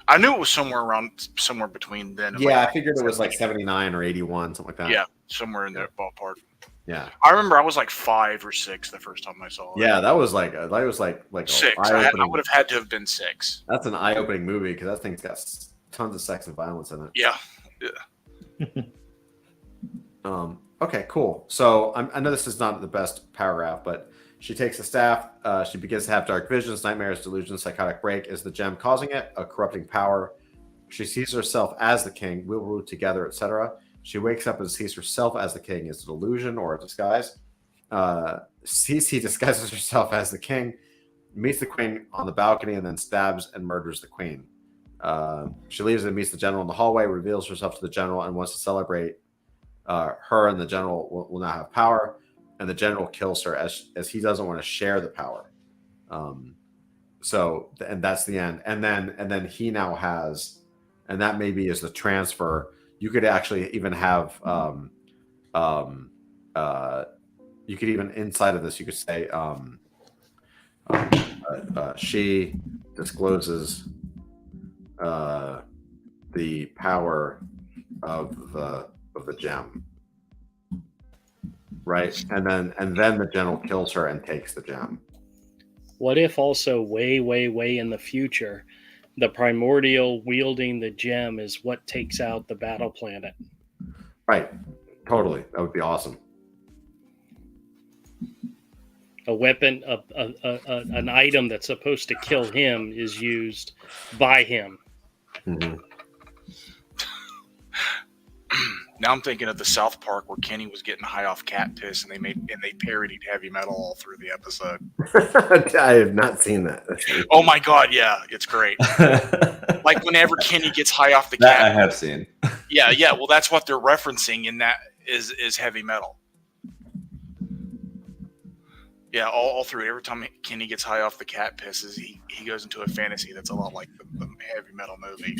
I knew it was somewhere between then. And Yeah, like I figured it was like 79 or 81, something like that. Yeah, somewhere in that ballpark. Yeah. I remember I was like 5 or 6 the first time I saw it. Yeah, that was like 6. I would have had to have been 6. That's an eye-opening movie because that thing's got tons of sex and violence in it. Yeah. Okay, cool. So I know this is not the best paragraph, but she takes the staff. She begins to have dark visions, nightmares, delusions, psychotic break. Is the gem causing it? A corrupting power. She sees herself as the king. We'll rule together, etc. She wakes up and sees herself as the king. Is it a delusion or a disguise? Cece disguises herself as the king, meets the queen on the balcony, and then stabs and murders the queen. She leaves and meets the general in the hallway, reveals herself to the general, and wants to celebrate. Her and the general will now have power, and the general kills her as he doesn't want to share the power. So, and that's the end. And then he now has, and that maybe is the transfer. You could actually even have, you could even inside of this, you could say, she discloses the power of the gem, right? And then the general kills her and takes the gem. What if also way, way, way in the future, the primordial wielding the gem is what takes out the battle planet? Right. Totally. That would be awesome. A weapon, an item that's supposed to kill him is used by him. Mm-hmm. Now I'm thinking of the South Park where Kenny was getting high off cat piss, and they parodied heavy metal all through the episode. I have not seen that. Oh my god, yeah, it's great. Like whenever Kenny gets high off the That cat, I have seen. yeah. Well, that's what they're referencing in that is heavy metal. Yeah, all through. Every time Kenny gets high off the cat pisses, he goes into a fantasy that's a lot like the heavy metal movie.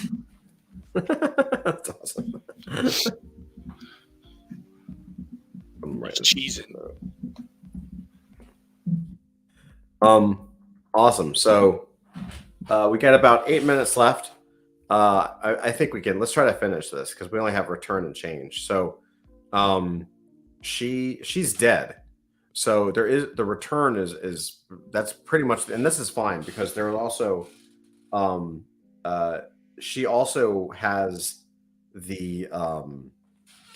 That's awesome. It's cheesing. Awesome. So we got about 8 minutes left. I think we can. Let's try to finish this because we only have return and change. So she's dead. So there is the return is that's pretty much, and this is fine because there is also she also has the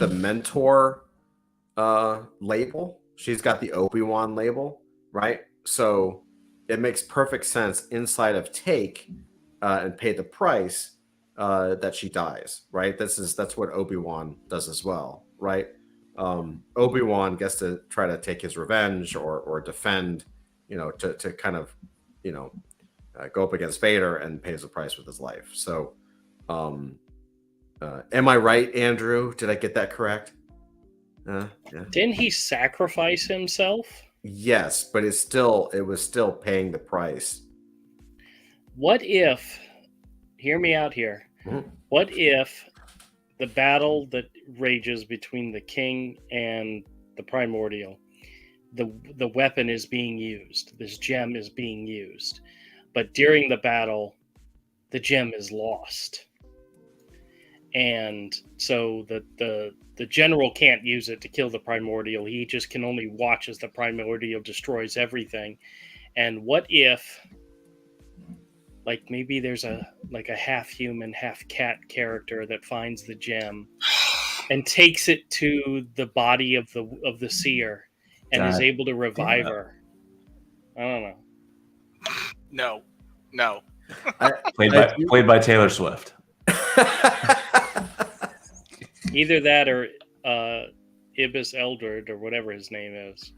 mentor label. She's got the Obi-Wan label, right? So it makes perfect sense inside of take and pay the price that she dies, right? That's what Obi-Wan does as well, right? Obi-Wan gets to try to take his revenge or defend, to kind of, go up against Vader and pays the price with his life. So, am I right, Andrew? Did I get that correct? Yeah. Didn't he sacrifice himself? Yes, but it was still paying the price. What if, hear me out here, what if the battle that rages between the king and the primordial, the weapon is being used, this gem is being used, but during the battle, the gem is lost. And so the general can't use it to kill the primordial. He just can only watch as the primordial destroys everything. And what if, like, maybe there's a half human, half cat character that finds the gem and takes it to the body of the seer and is able to revive her. I don't know. No. Played by Taylor Swift. Either that or Ibis Eldred or whatever his name is.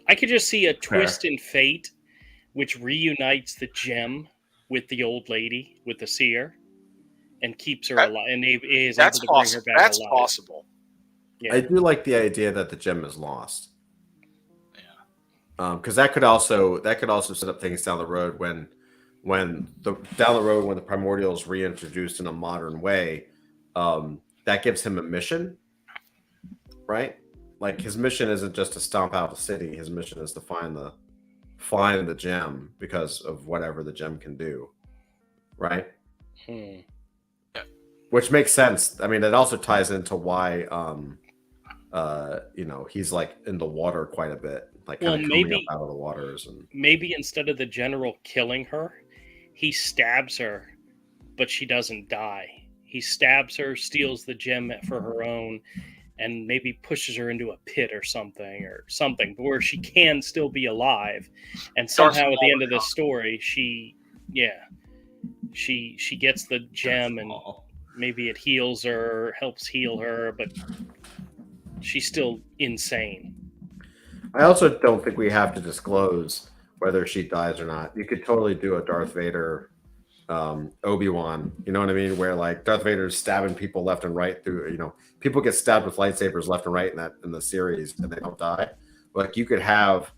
I could just see a twist in fate which reunites the gem with the old lady, with the seer, and keeps her alive. And is able to bring her back alive. That's possible. I do like the idea that the gem is lost. Yeah. Because that could also set up things down the road when the primordial is reintroduced in a modern way. That gives him a mission, right? Like his mission isn't just to stomp out a city. His mission is to find the gem because of whatever the gem can do, right? Hmm. Which makes sense. I mean, it also ties into why he's like in the water quite a bit, like kind of coming up out of the waters. And maybe instead of the general killing her, he stabs her, but she doesn't die. He stabs her, steals the gem for her own, and maybe pushes her into a pit or something where she can still be alive. And somehow at the end of the story, she gets the gem, and maybe it heals her, helps heal her, but she's still insane. I also don't think we have to disclose whether she dies or not. You could totally do a Darth Vader, Obi-Wan, you know what I mean? Where like Darth Vader's stabbing people left and right through, people get stabbed with lightsabers left and right in the series and they don't die. Like you could have,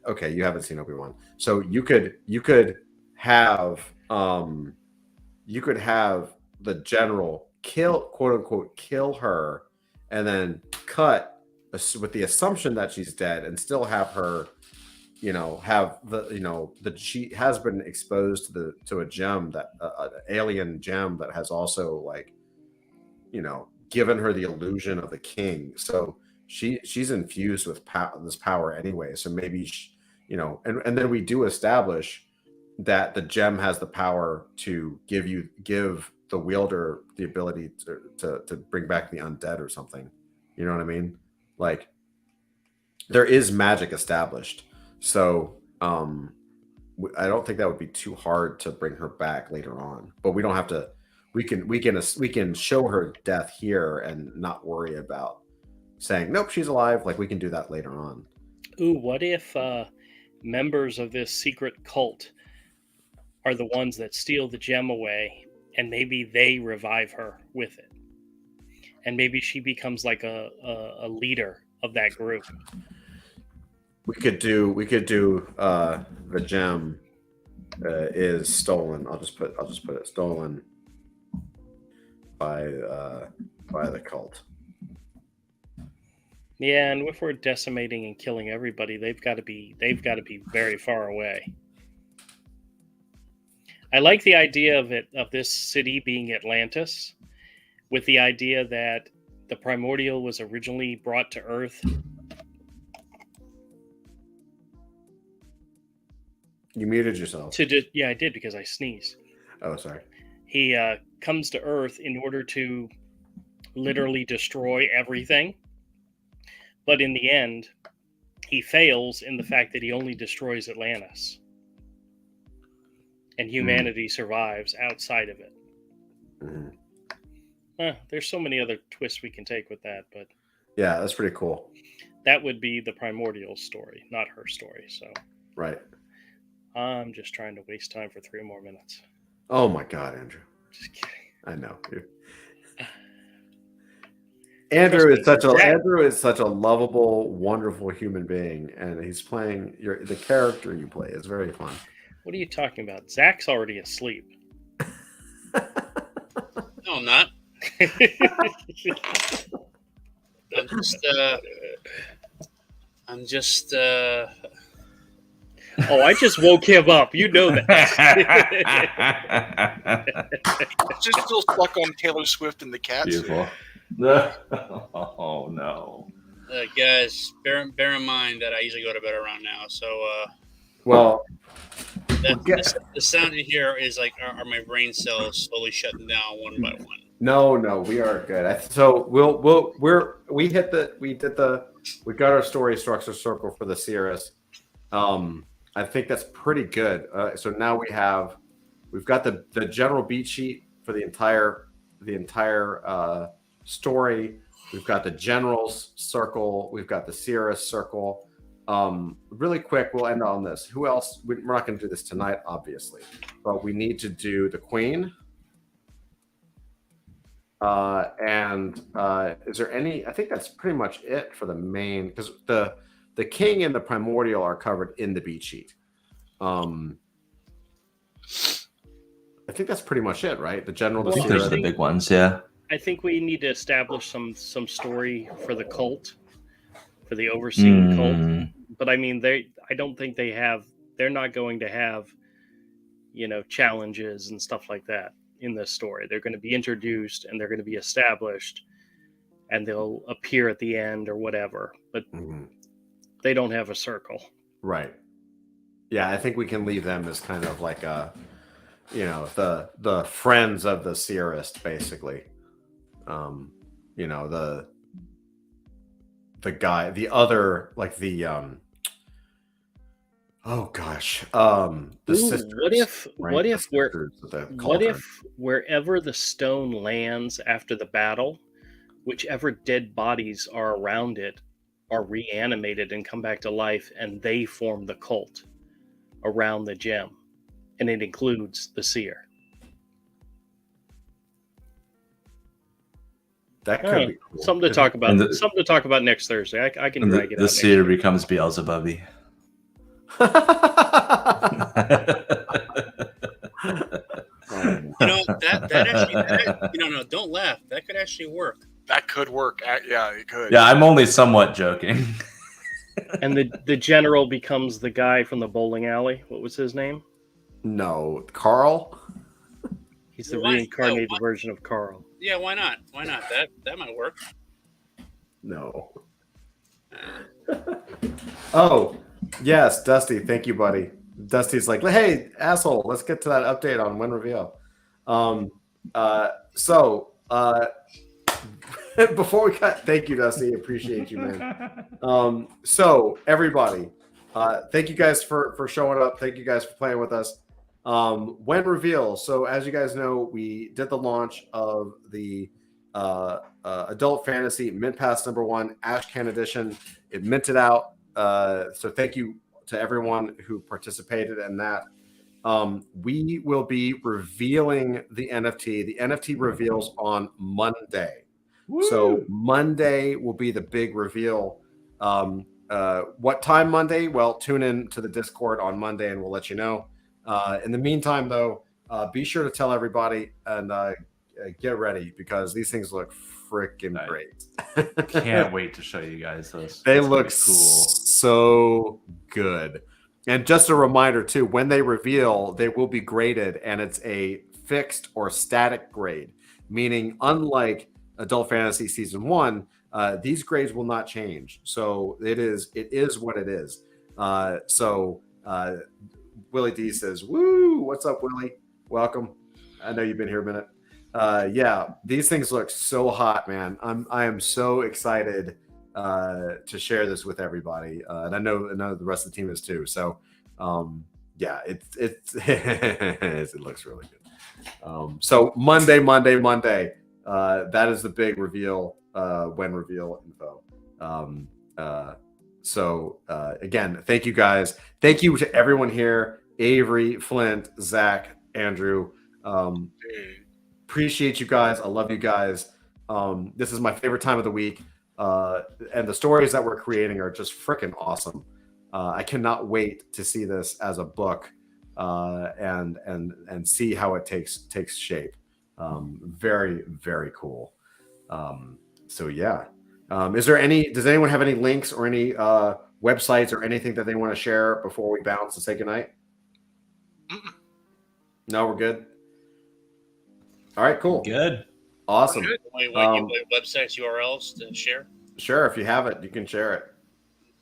okay, you haven't seen Obi-Wan. So you could have the general quote unquote kill her and then cut with the assumption that she's dead and still have her that she has been exposed to a gem, that an alien gem that has also like given her the illusion of the king. So she's infused with this power anyway. So maybe and then we do establish that the gem has the power to give the wielder the ability to bring back the undead or something. You know what I mean? Like there is magic established. So I don't think that would be too hard to bring her back later on. But we don't have to. We can show her death here and not worry about saying nope, she's alive. Like we can do that later on. Ooh, what if members of this secret cult are the ones that steal the gem away, and maybe they revive her with it, and maybe she becomes like a leader of that group. We could do the gem is stolen. I'll just put it stolen by the cult. Yeah, and if we're decimating and killing everybody, they've got to be very far away. I like the idea of this city being Atlantis, with the idea that the primordial was originally brought to Earth. You muted yourself. Yeah, I did because I sneezed. Oh, sorry. He comes to Earth in order to literally destroy everything. But in the end, he fails in the fact that he only destroys Atlantis. And humanity survives outside of it. There's so many other twists we can take with that, but yeah, that's pretty cool. That would be the primordial story, not her story. So right. I'm just trying to waste time for 3 more minutes. Oh my God, Andrew. Just kidding. I know. Andrew is such a lovable, wonderful human being, and he's playing the character you play is very fun. What are you talking about? Zach's already asleep. No, I'm not. I'm just. Oh, I just woke him up. You know that. Just still stuck on Taylor Swift and the Cats. Beautiful. Oh no. Guys, bear in mind that I usually go to bed around now. So. Well. The sound in here is like are my brain cells slowly shutting down one by one. No, we are good. So we got our story structure circle for the Cirrus. I think that's pretty good. So now we've got the general beat sheet for the entire story. We've got the generals circle. We've got the Cirrus circle. Really quick, we'll end on this. Who else? We're not going to do this tonight, obviously, but we need to do the Queen. And is there any? I think that's pretty much it for the main, because the king and the primordial are covered in the beat sheet. I think that's pretty much it, right? The general. Well, I think Sierra, those are the big ones. Yeah. I think we need to establish some story for the cult, for the overseeing cult. But I mean, I don't think they're not going to have, challenges and stuff like that in this story. They're going to be introduced and they're going to be established, and they'll appear at the end or whatever. But they don't have a circle. Right. Yeah, I think we can leave them as kind of like a, the friends of the Seerist, basically. The guy, the other, like the oh gosh, the sisters. What if wherever the stone lands after the battle, whichever dead bodies are around it are reanimated and come back to life, and they form the cult around the gem, and it includes the seer. That could be cool. Something to talk about. Something to talk about next Thursday. I can drag it out. The seer becomes Beelzebub. That actually, no, don't laugh. That could actually work. That could work. Yeah, it could. Yeah, I'm only somewhat joking. And the general becomes the guy from the bowling alley. What was his name? No, Carl. He's the reincarnated version of Carl. Yeah, why not? Why not? That might work. No. Oh, yes, Dusty. Thank you, buddy. Dusty's like, hey, asshole, let's get to that update on when reveal. Before we cut, thank you, Dusty. Appreciate you, man. So everybody, thank you guys for showing up. Thank you guys for playing with us. When reveal. So as you guys know, we did the launch of the Adult Fantasy Mint Pass #1 Ashcan Edition. It minted out. So thank you to everyone who participated in that. We will be revealing the NFT. The NFT reveals on Monday. Woo! So Monday will be the big reveal. What time Monday? Well, tune in to the Discord on Monday and we'll let you know. In the meantime, though, be sure to tell everybody and get ready because these things look freaking great. Can't wait to show you guys those. They look cool. So good. And just a reminder, too, when they reveal, they will be graded, and it's a fixed or static grade, meaning unlike Adult Fantasy Season 1, these grades will not change. So it is what it is. Willie D says, woo, what's up, Willie? Welcome. I know you've been here a minute. Yeah, these things look so hot, man. I am so excited to share this with everybody. And I know the rest of the team is too. So yeah, it looks really good. So Monday, that is the big reveal, when reveal info. So again, thank you guys. Thank you to everyone here. Avery, Flint, Zach, Andrew. Appreciate you guys. I love you guys. This is my favorite time of the week. And the stories that we're creating are just freaking awesome. I cannot wait to see this as a book and see how it takes shape. Very, very cool. So yeah. Does anyone have any links or any websites or anything that they want to share before we bounce and say goodnight? No, we're good. All right, cool. Good. Awesome. Websites, URLs to share? Sure. If you have it, you can share it.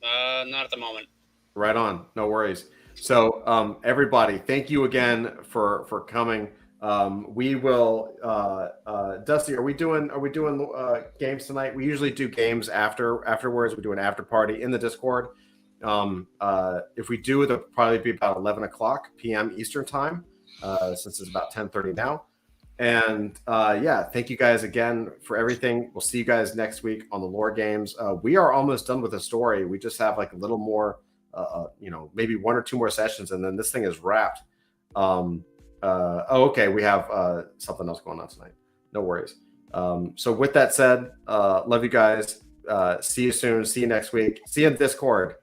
Not at the moment. Right on. No worries. So everybody, thank you again for coming. We will Dusty, are we doing games tonight? We usually do games afterwards. We do an after party in the Discord. If we do, it'll probably be about 11 o'clock p.m. Eastern time, since it's about 10:30 now. And yeah, thank you guys again for everything. We'll see you guys next week on the Lore Games. We are almost done with the story. We just have like a little more, maybe one or two more sessions, and then this thing is wrapped. Okay, we have something else going on tonight. No worries. So with that said, love you guys. See you soon. See you next week. See you in Discord.